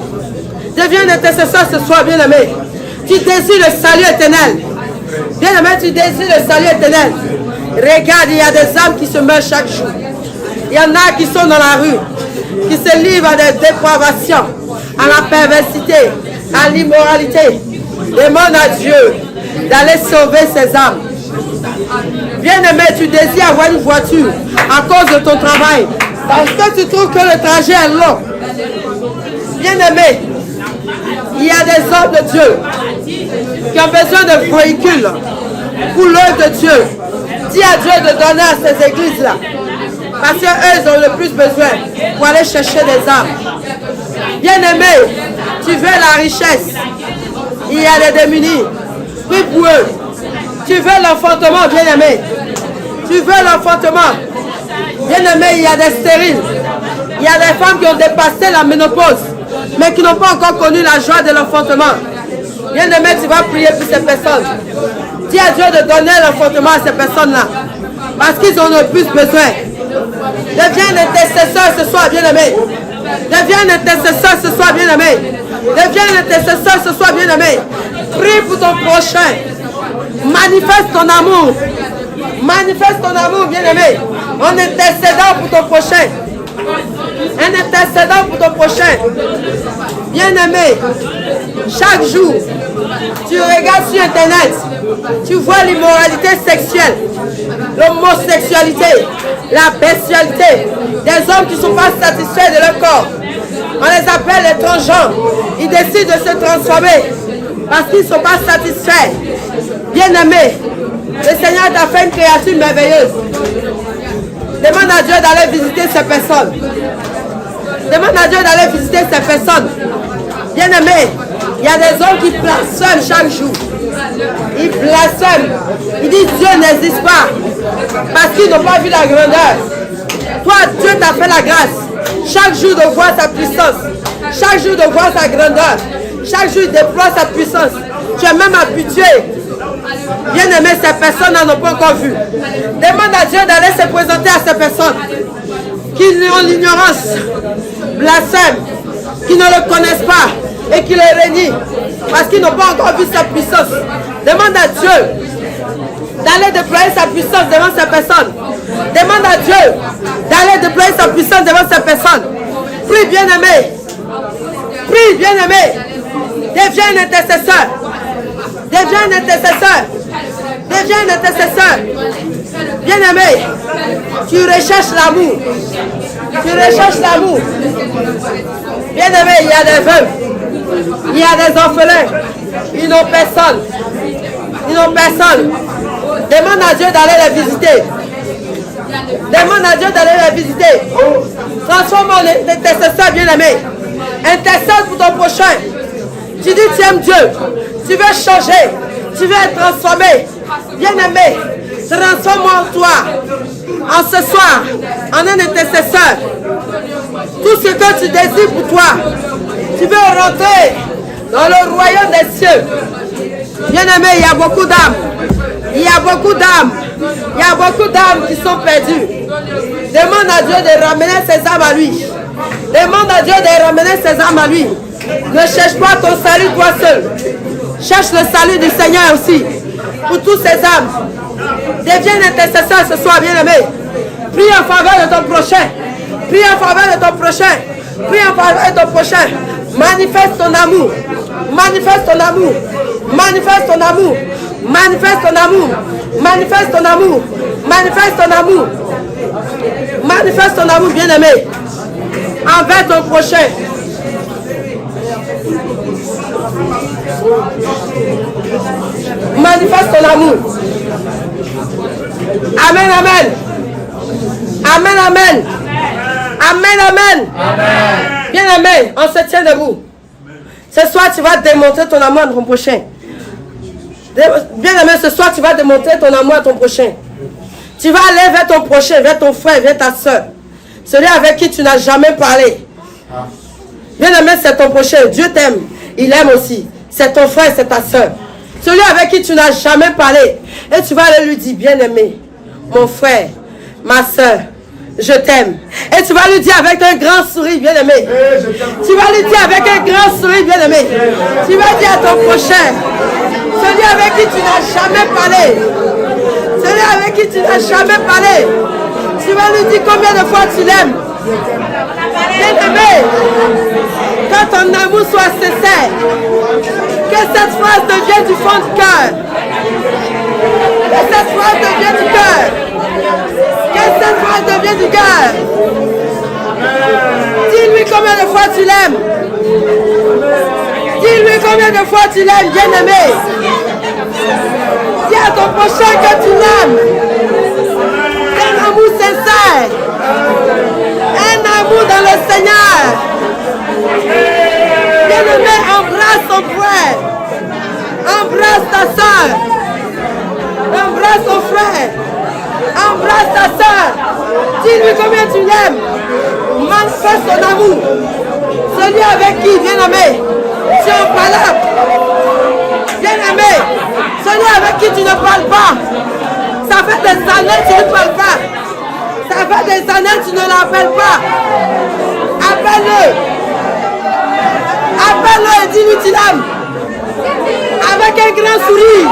Deviens un intercesseur ce soir, bien aimé. Tu désires le salut éternel. Bien aimé, tu désires le salut éternel. Regarde, il y a des âmes qui se meurent chaque jour. Il y en a qui sont dans la rue, qui se livrent à des dépravations, à la perversité, à l'immoralité. Demande à Dieu d'aller sauver ces âmes. Bien aimé, tu désires avoir une voiture à cause de ton travail. Parce que tu trouves que le trajet est long. Bien aimé, il y a des hommes de Dieu qui ont besoin de véhicules pour l'œuvre de Dieu. Dis à Dieu de donner à ces églises-là. Parce qu'eux, ils ont le plus besoin pour aller chercher des âmes. Bien aimé, tu veux la richesse. Il y a des démunis. Prie pour eux. Tu veux l'enfantement, bien aimé. Tu veux l'enfantement. Bien aimé, il y a des stériles. Il y a des femmes qui ont dépassé la ménopause, mais qui n'ont pas encore connu la joie de l'enfantement. Bien aimé, tu vas prier pour ces personnes. Dis à Dieu de donner l'enfantement à ces personnes-là. Parce qu'ils en ont le plus besoin. Deviens un intercesseur ce soir, bien aimé. Deviens un intercesseur ce soir, bien aimé. Deviens un intercesseur ce soir, bien aimé. Prie pour ton prochain. Manifeste ton amour. Manifeste ton amour, bien aimé. En intercédant pour ton prochain. Un intercédant pour ton prochain. Bien aimé, chaque jour, tu regardes sur Internet, tu vois l'immoralité sexuelle, l'homosexualité, la bestialité, des hommes qui ne sont pas satisfaits de leur corps. On les appelle les transgenres. Ils décident de se transformer parce qu'ils ne sont pas satisfaits. Bien aimé, le Seigneur t'a fait une créature merveilleuse. Demande à Dieu d'aller visiter ces personnes. Demande à Dieu d'aller visiter ces personnes. Bien aimé, il y a des hommes qui blasphèment chaque jour. Ils blasphèment. Ils disent Dieu n'existe pas. Parce qu'ils n'ont pas vu la grandeur. Toi, Dieu t'a fait la grâce. Chaque jour de voir sa puissance. Chaque jour de voir sa grandeur. Chaque jour il déploie sa puissance. Tu es même habitué. Bien aimé, ces personnes n'en ont pas encore vu. Demande à Dieu d'aller se présenter à ces personnes qui ont l'ignorance, blasphème, qui ne le connaissent pas et qui le renient parce qu'ils n'ont pas encore vu sa puissance. Demande à Dieu d'aller déployer sa puissance devant ces personnes. Demande à Dieu d'aller déployer sa puissance devant ces personnes. Prie, bien aimé. Prie, bien aimé. Deviens un intercesseur. Deviens un intercesseur. Deviens un intercesseur. Bien aimé, tu recherches l'amour. Tu recherches l'amour. Bien-aimé, il y a des veuves. Il y a des orphelins. Ils n'ont personne. Ils n'ont personne. Demande à Dieu d'aller les visiter. Demande à Dieu d'aller les visiter. Transforme en intercesseur, bien-aimé. Intercède pour ton prochain. Tu dis tu aimes Dieu. Tu veux changer. Tu veux être transformé. Bien-aimé, transforme-moi en toi. En ce soir, en un intercesseur. Tout ce que tu désires pour toi. Tu veux rentrer dans le royaume des cieux. Bien-aimé, il y a beaucoup d'âmes. Il y a beaucoup d'âmes. Il y a beaucoup d'âmes qui sont perdues. Demande à Dieu de ramener ses âmes à lui. Demande à Dieu de ramener ses âmes à lui. Ne cherche pas ton salut toi seul. Cherche le salut du Seigneur aussi. Pour tous ces âmes. Deviens intercesseur ce soir, bien-aimé. Prie en faveur de ton prochain. Prie en faveur de ton prochain. Prie en faveur de ton prochain. Manifeste ton amour. Manifeste ton amour. Manifeste ton amour. Manifeste ton amour. Manifeste ton amour. Manifeste ton amour. Manifeste ton amour, bien-aimé. Envers ton prochain. Manifeste ton amour. Amen, amen. Amen, amen. Amen, amen. Bien-aimé, on se tient debout. Ce soir, tu vas démontrer ton amour à ton prochain. Bien-aimé, ce soir, tu vas démontrer ton amour à ton prochain. Tu vas aller vers ton prochain, vers ton frère, vers ta soeur. Celui avec qui tu n'as jamais parlé. Bien-aimé, c'est ton prochain. Dieu t'aime. Il aime aussi. C'est ton frère, c'est ta soeur. Celui avec qui tu n'as jamais parlé. Et tu vas aller lui dire, bien-aimé, mon frère, ma soeur, je t'aime. Et tu vas lui dire avec un grand sourire, bien-aimé. Tu vas lui dire avec un grand sourire, bien-aimé. Tu vas dire à ton prochain, celui avec qui tu n'as jamais parlé. Celui avec qui tu n'as jamais parlé. Tu vas lui dire combien de fois tu l'aimes. Bien-aimé, quand ton amour soit sincère, que cette phrase devienne du fond du cœur. Que cette phrase devienne du cœur. Que cette phrase devienne du cœur. Dis-lui combien de fois tu l'aimes. Dis-lui combien de fois tu l'aimes, bien-aimé. Dis à ton prochain que tu l'aimes. Un amour sincère. Un amour dans le Seigneur. Bien-aimé, embrasse ton frère. Embrasse ta soeur. Embrasse ton frère. Embrasse ta soeur. Dis-lui combien tu l'aimes. Manifeste ton amour. Celui avec qui, bien-aimé, tu es en palabre. Bien-aimé, celui avec qui tu ne parles pas. Ça fait des années que tu ne parles pas. Ça fait des années que tu ne l'appelles pas. Appelle-le. Appelle-le et dis-lui tu l'aimes. Avec un grand sourire.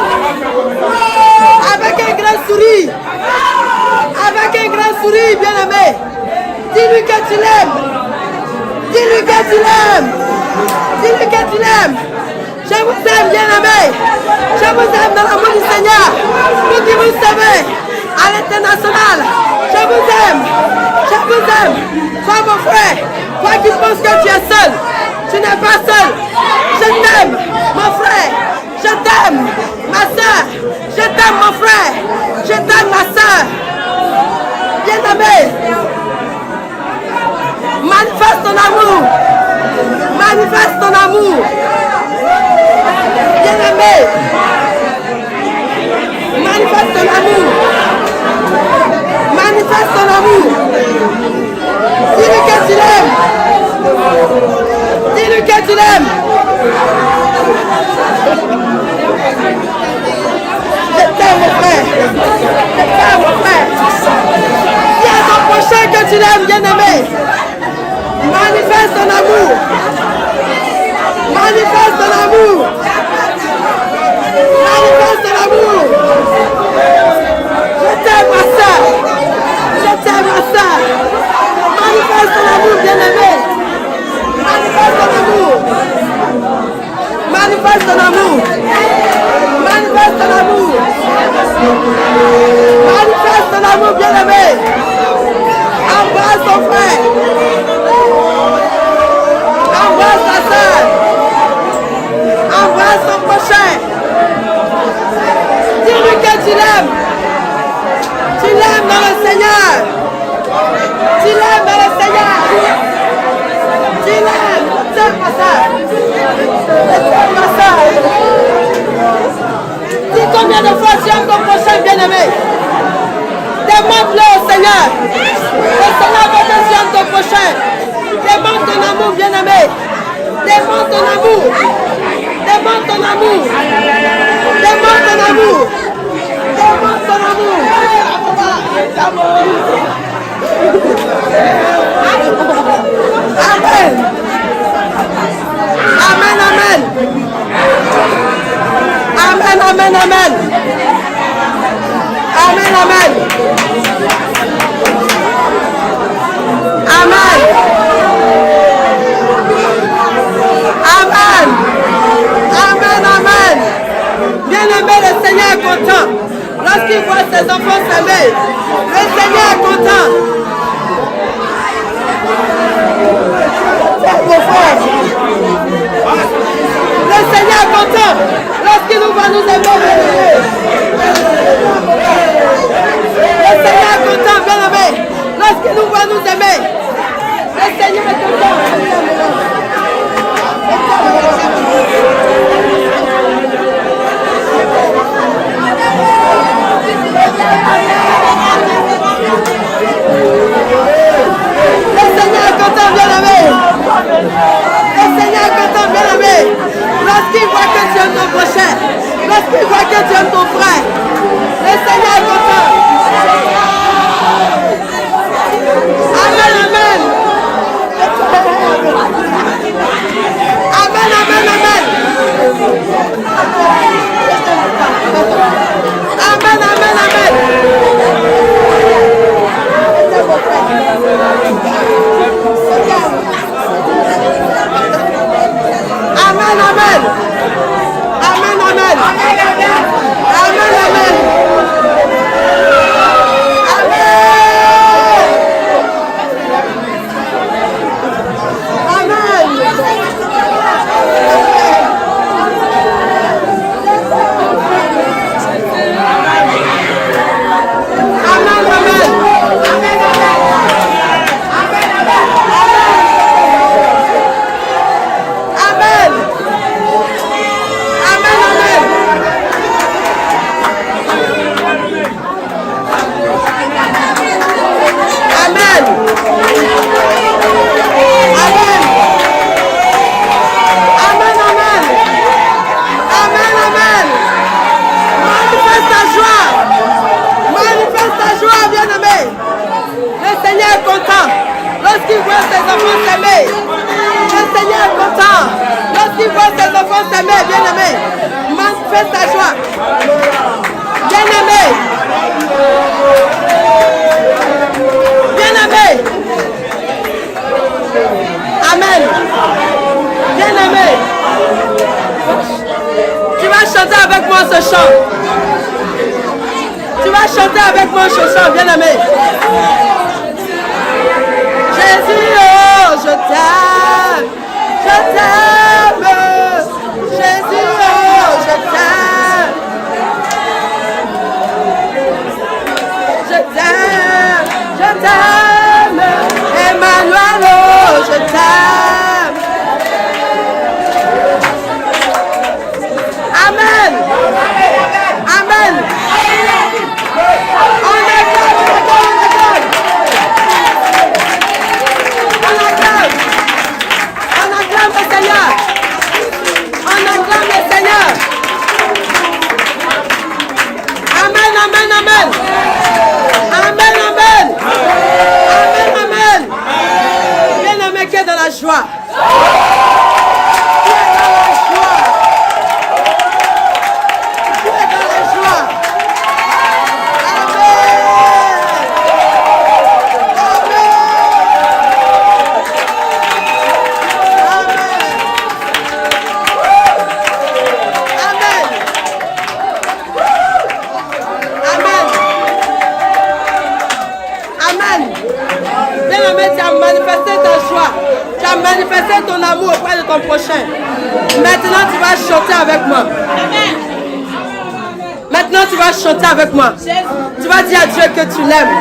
Avec un grand sourire. Avec un grand sourire, bien-aimé. Dis-lui que tu l'aimes. Dis-lui que tu l'aimes. Dis-lui que tu l'aimes. Je vous aime, bien-aimé. Je vous aime dans l'amour du Seigneur. Vous qui vous savez à l'international. Je vous aime. Je vous aime. Toi, mon frère, toi qui penses que tu es seul, tu n'es pas seul. Je t'aime, mon frère. Je t'aime, ma soeur. Je t'aime, mon frère. Je t'aime, ma soeur. Bien-aimé, manifeste ton amour. Manifeste ton amour. Bien-aimé, manifeste ton amour. Manifeste ton amour. Dis-lui que tu l'aimes. Dis-lui que tu l'aimes. Je t'aime, mon frère. Je t'aime, mon frère. Dis à ton prochain que tu l'aimes, bien-aimé. Manifeste ton amour. Manifeste ton amour. Manifeste ton amour. Je t'aime, ma soeur. Je t'aime, ma soeur. Manifeste ton amour, bien-aimé. Manifeste ton amour. Manifeste ton amour. Manifeste ton amour. Manifeste ton amour, bien-aimé. Embrasse ton frère. Embrasse ton prochain. Dis-lui que tu l'aimes. Tu l'aimes dans le Seigneur. Tu l'aimes dans le Seigneur. Tu l'aimes. Tiens, ma soeur. Tiens, ma soeur. Dis combien de fois tu aimes ton prochain bien-aimé. Demande-le au Seigneur. Le Seigneur va te dire ton prochain. Demande ton amour, bien-aimé. Demande ton amour. Demande ton amour. Demande ton amour. Demande ton amour. Amen. Amen, amen. Amen, amen, amen. Amen, amen. Amen. Amen. Amen, amen. Bien-aimé, le Seigneur est content. Lorsqu'il voit ses enfants s'aimer, le Seigneur est content. Le Seigneur est content. Lorsqu'il nous voit nous aimer, le Seigneur est content, bien-aimé. Lorsqu'il nous voit nous aimer, le Seigneur est content. Le Seigneur est content, bien-aimé. Le Seigneur est content, bien-aimé. Lorsqu'il voit que tu aimes ton prochain, lorsqu'il voit que tu aimes ton frère, le Seigneur est content. Amen, amen. Amen, amen, amen. Amen, amen, amen. Amen, amen. Amen, amen. Amen, amen. Lorsqu'il voit ses enfants s'aimer, le Seigneur est content. Lorsqu'il voit ses enfants s'aimer, bien-aimé, manifeste ta joie. Bien-aimé, bien-aimé, amen. Bien-aimé, tu vas chanter avec moi ce chant. Tu vas chanter avec moi ce chant, bien-aimé. Jésus, oh, je t'aime, Jésus, oh, je t'aime, Emmanuel, oh, je t'aime. Amen, amen. On acclame, le Seigneur. On acclame le Seigneur. Amen, amen, amen. Amen, amen. Amen, amen. Bien-aimé qui est dans la joie. Manifester ton amour auprès de ton prochain. Maintenant, tu vas chanter avec moi. Maintenant, tu vas chanter avec moi. Tu vas dire à Dieu que tu l'aimes.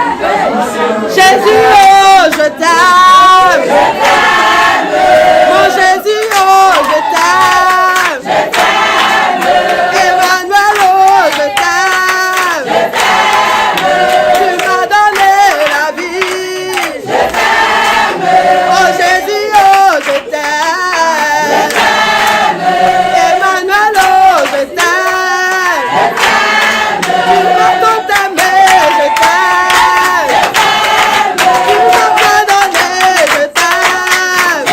Jésus, oh, je t'aime. Mon Jésus, oh, je t'aime. Emmanuel, oh, je t'aime. Tu m'as donné la vie. Oh, Jésus, oh, je t'aime. Emmanuel, oh, je t'aime. Tu m'as tant aimé, je t'aime. Tu m'as pardonné, je t'aime.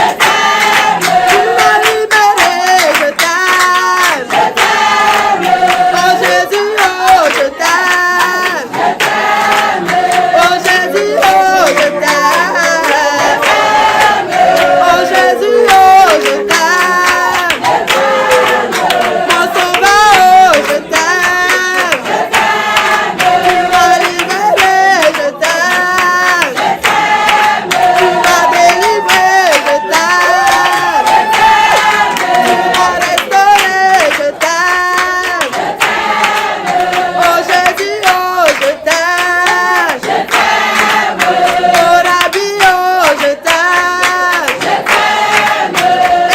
Tu m'as libéré, je t'aime. Oh Jésus, oh je t'aime. Oh Jésus, oh je t'aime. Oh Jésus, oh je t'aime. Mon sauveur, oh je t'aime. Tu m'as libéré, je t'aime. Tu m'as délivré, je t'aime. Tu m'as restauré, je t'aime. Oh Jésus, oh je t'aime. Oh Rabbi, oh je t'aime.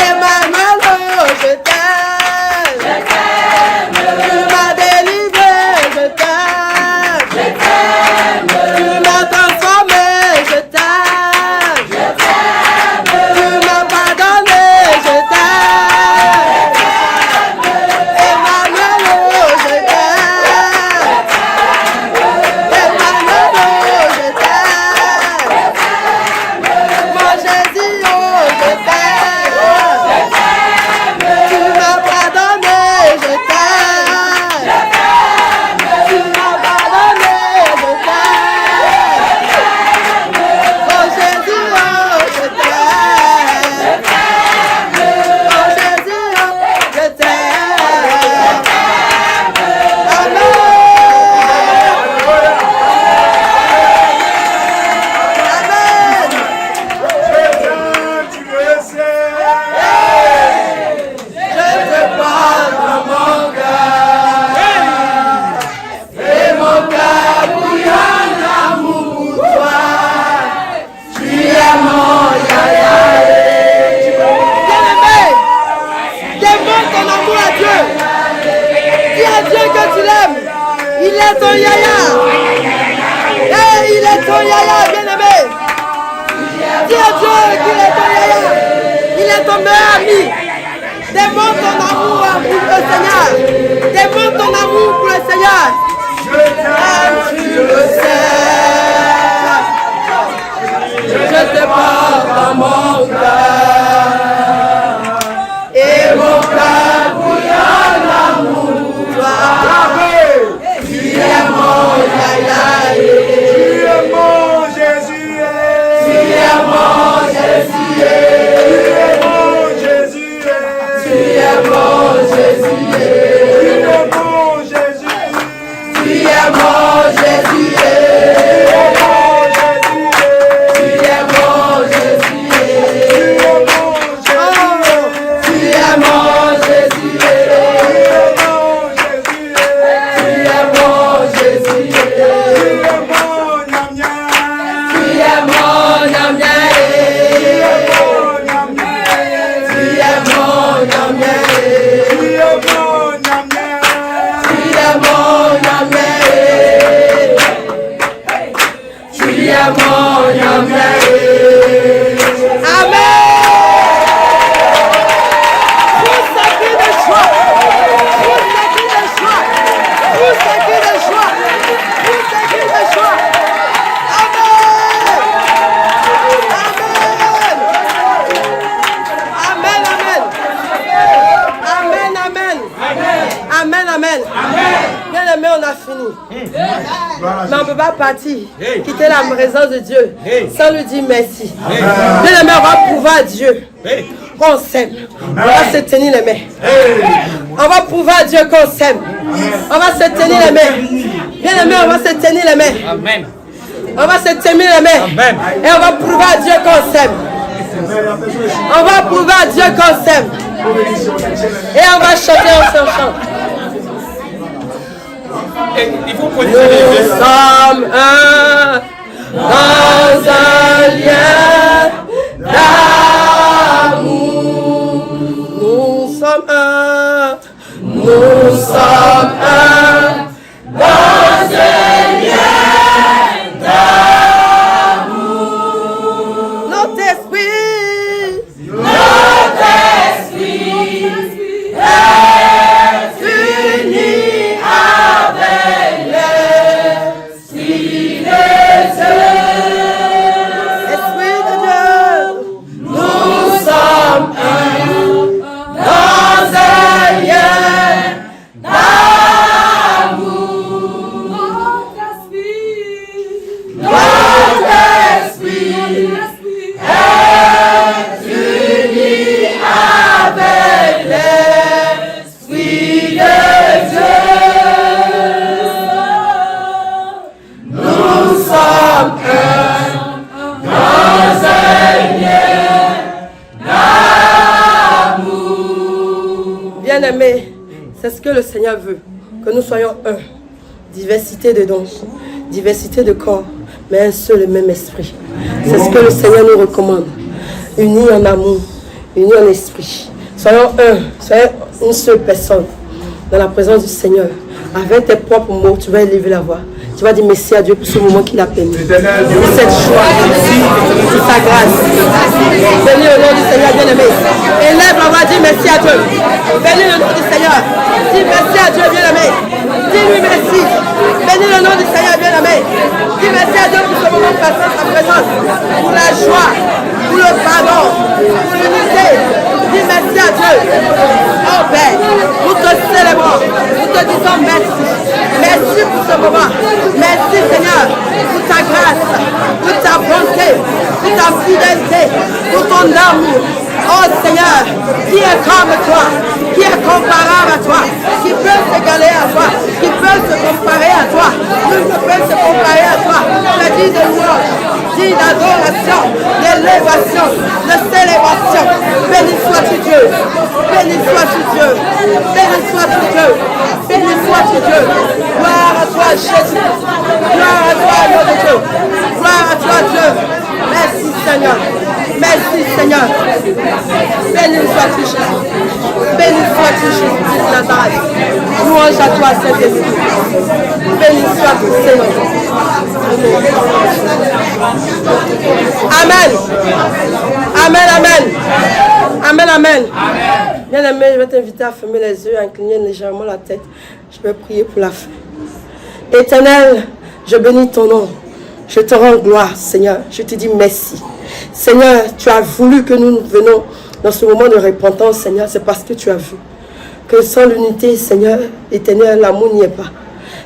Emmanuel, oh je t'aime. Tu m'as délivré, je t'aime. Tu m'as transformé, je t'aime. Tu m'as pardonné, je t'aime. Emmanuel, oh je t'aime. Emmanuel, oh je t'aime. Mon Jésus, oh je t'aime. Tu m'as pardonné, je t'aime. Tu m'as pardonné, je t'aime. Oh Jésus, oh je t'aime. Oh Jésus, oh je t'aime. Amen. Amen. Je te parle dans mon cœur. Et mon cœur bouillonne d'amour pour toi. Tu es mon yaya. Bien-aimé, démontre ton amour à Dieu. Dis à Dieu que tu l'aimes. Il est ton yaya. Et il est ton yaya, bien-aimé. Dis à Dieu qu'il est ton yaya. Il est ton meilleur ami. Démontre ton amour pour le Seigneur. Démontre ton amour pour le Seigneur. Je t'aime, tu le sais. Je te porte dans mon cœur. Et mon cœur bouillonne d'amour pour toi. Tu es mon yaya. Tu es mon Jésus. Tu es mon Jésus. Tu es mon Jésus. Tu es mon Jésus. Tu es mon Jésus. Tu es mon Jésus. Tu es mon Jésus. Tu es mon Yamia. Tu es mon Yamia. Tu es mon Yamia. Tu es mon Yamia. Amen. Tout ce qui est de joie. Tout ce qui est de joie. Tout ce qui est de joie. Tout ce qui est de joie. Amen. Amen. Amen. Amen. Amen. Bien aimé, on a fini. Mais on ne peut pas partir, quitter la présence de Dieu sans lui dire merci. Bien aimé, on va prouver à Dieu qu'on s'aime. On va se tenir les mains. On va prouver à Dieu qu'on s'aime. On va se tenir les mains. Bien aimé, on va se tenir les mains. Amen. On va se tenir les mains. Amen. Et on va prouver à Dieu qu'on s'aime. On va prouver à Dieu qu'on s'aime. Et on va chanter ensemble. Il faut poser Nous sommes un dans un lien d'amour. Nous sommes un. Nous sommes un dans un lien d'amour. Notre esprit est uni avec l'Esprit de Dieu. Esprit de Dieu, nous sommes un dans un lien d'amour. Notre esprit est uni avec l'Esprit de Dieu. Nous sommes un dans un lien d'amour. Bien-aimés, c'est ce que le Seigneur veut, que nous soyons un. Diversité de dons, diversité de corps, mais un seul et même esprit. C'est ce que le Seigneur nous recommande. Unis en amour, unis en esprit. Soyons un, soyons une seule personne dans la présence du Seigneur. Avec tes propres mots, tu vas élever la voix. Tu vas dire merci à Dieu pour ce moment qu'il a permis. Pour cette joie, pour sa grâce. Bénis le nom du Seigneur bien-aimé. Élève la voix, dis merci à Dieu. Bénis le nom du Seigneur. Dis merci à Dieu bien-aimé. Dis-lui merci. Bénis le nom du Seigneur bien-aimé. Dis merci à Dieu pour ce moment passé à sa présence. Pour la joie, pour le pardon, pour l'unité. Dis merci à Dieu. Oh Père, nous te célébrons. Nous te disons merci. Merci pour ce moment. Merci Seigneur pour ta grâce, pour ta bonté, pour ta fidélité, pour ton amour. Oh Seigneur, qui est comme toi, qui est comparable à toi, qui peut s'égaler à toi, qui peut se comparer à toi, nul ne peut se comparer à toi. Je dis de louange, dis d'adoration, d'élévation, de célébration. Béni sois-tu Dieu, béni sois-tu Dieu, béni sois-tu Dieu, béni sois-tu Dieu. Gloire à toi Jésus, gloire à toi nom de Dieu, gloire à toi Dieu. Merci Seigneur, merci Seigneur. Béni sois-tu Jésus, béni sois-tu Jésus de Nazareth. Louange à toi Saint-Esprit, béni sois-tu Seigneur. Amen, amen, amen, amen, amen. Bien aimé, je vais t'inviter à fermer les yeux, à incliner légèrement la tête. Je vais prier pour la fin. Éternel, je bénis ton nom. Je te rends gloire, Seigneur. Je te dis merci. Seigneur, tu as voulu que nous venions dans ce moment de repentance, Seigneur. C'est parce que tu as vu que sans l'unité, Seigneur, éternel, l'amour n'y est pas.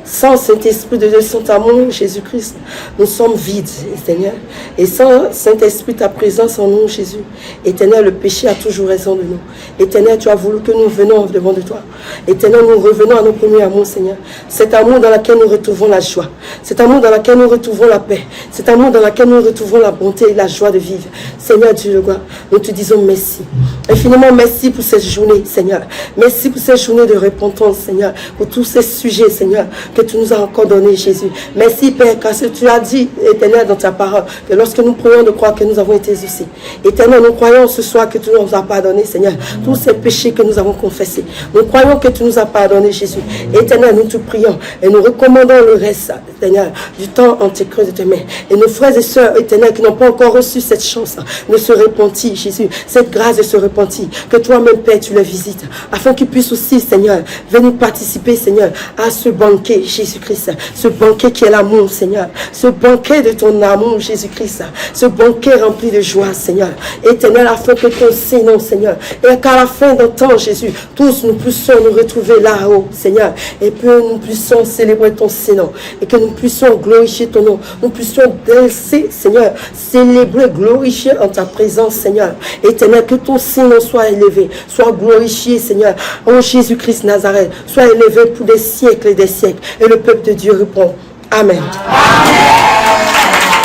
Sans Saint-Esprit de Dieu, sans ton amour, Jésus-Christ, nous sommes vides, Seigneur. Et sans Saint-Esprit, ta présence en nous, Jésus, Éternel, le péché a toujours raison de nous. Éternel, tu as voulu que nous venions devant de toi. Éternel, nous revenons à nos premiers amours, Seigneur. Cet amour dans lequel nous retrouvons la joie. Cet amour dans lequel nous retrouvons la paix. Cet amour dans lequel nous retrouvons la bonté et la joie de vivre. Seigneur Dieu de gloire, nous te disons merci. Infiniment merci pour cette journée, Seigneur. Merci pour cette journée de repentance, Seigneur. Pour tous ces sujets, Seigneur, que tu nous as encore donné, Jésus. Merci, Père, car tu as dit, Éternel, dans ta parole, que lorsque nous prions de croire que nous avons été exaucés. Éternel, nous croyons ce soir que tu nous as pardonné, Seigneur, tous ces péchés que nous avons confessés. Nous croyons que tu nous as pardonné, Jésus. Éternel, nous te prions et nous recommandons le reste, Seigneur, du temps en tes creux de tes mains. Et nos frères et sœurs, Éternel, qui n'ont pas encore reçu cette chance de se repentir, Jésus, cette grâce de se repentir, que toi-même, Père, tu les visites, afin qu'ils puissent aussi, Seigneur, venir participer, Seigneur, à ce banquet, Jésus-Christ, ce banquet qui est l'amour, Seigneur, ce banquet de ton amour, Jésus-Christ, ce banquet rempli de joie, Seigneur, Éternel, afin que ton Seigneur, Seigneur, et qu'à la fin d'un temps, Jésus, tous nous puissions nous retrouver là-haut, Seigneur, et que nous puissions célébrer ton Seigneur, et que nous puissions glorifier ton nom, nous puissions danser, Seigneur, célébrer, glorifier en ta présence, Seigneur, Éternel, que ton Seigneur soit élevé, soit glorifié, Seigneur, en Jésus-Christ Nazareth, soit élevé pour des siècles et des siècles. Et le peuple de Dieu répond Amen. Amen.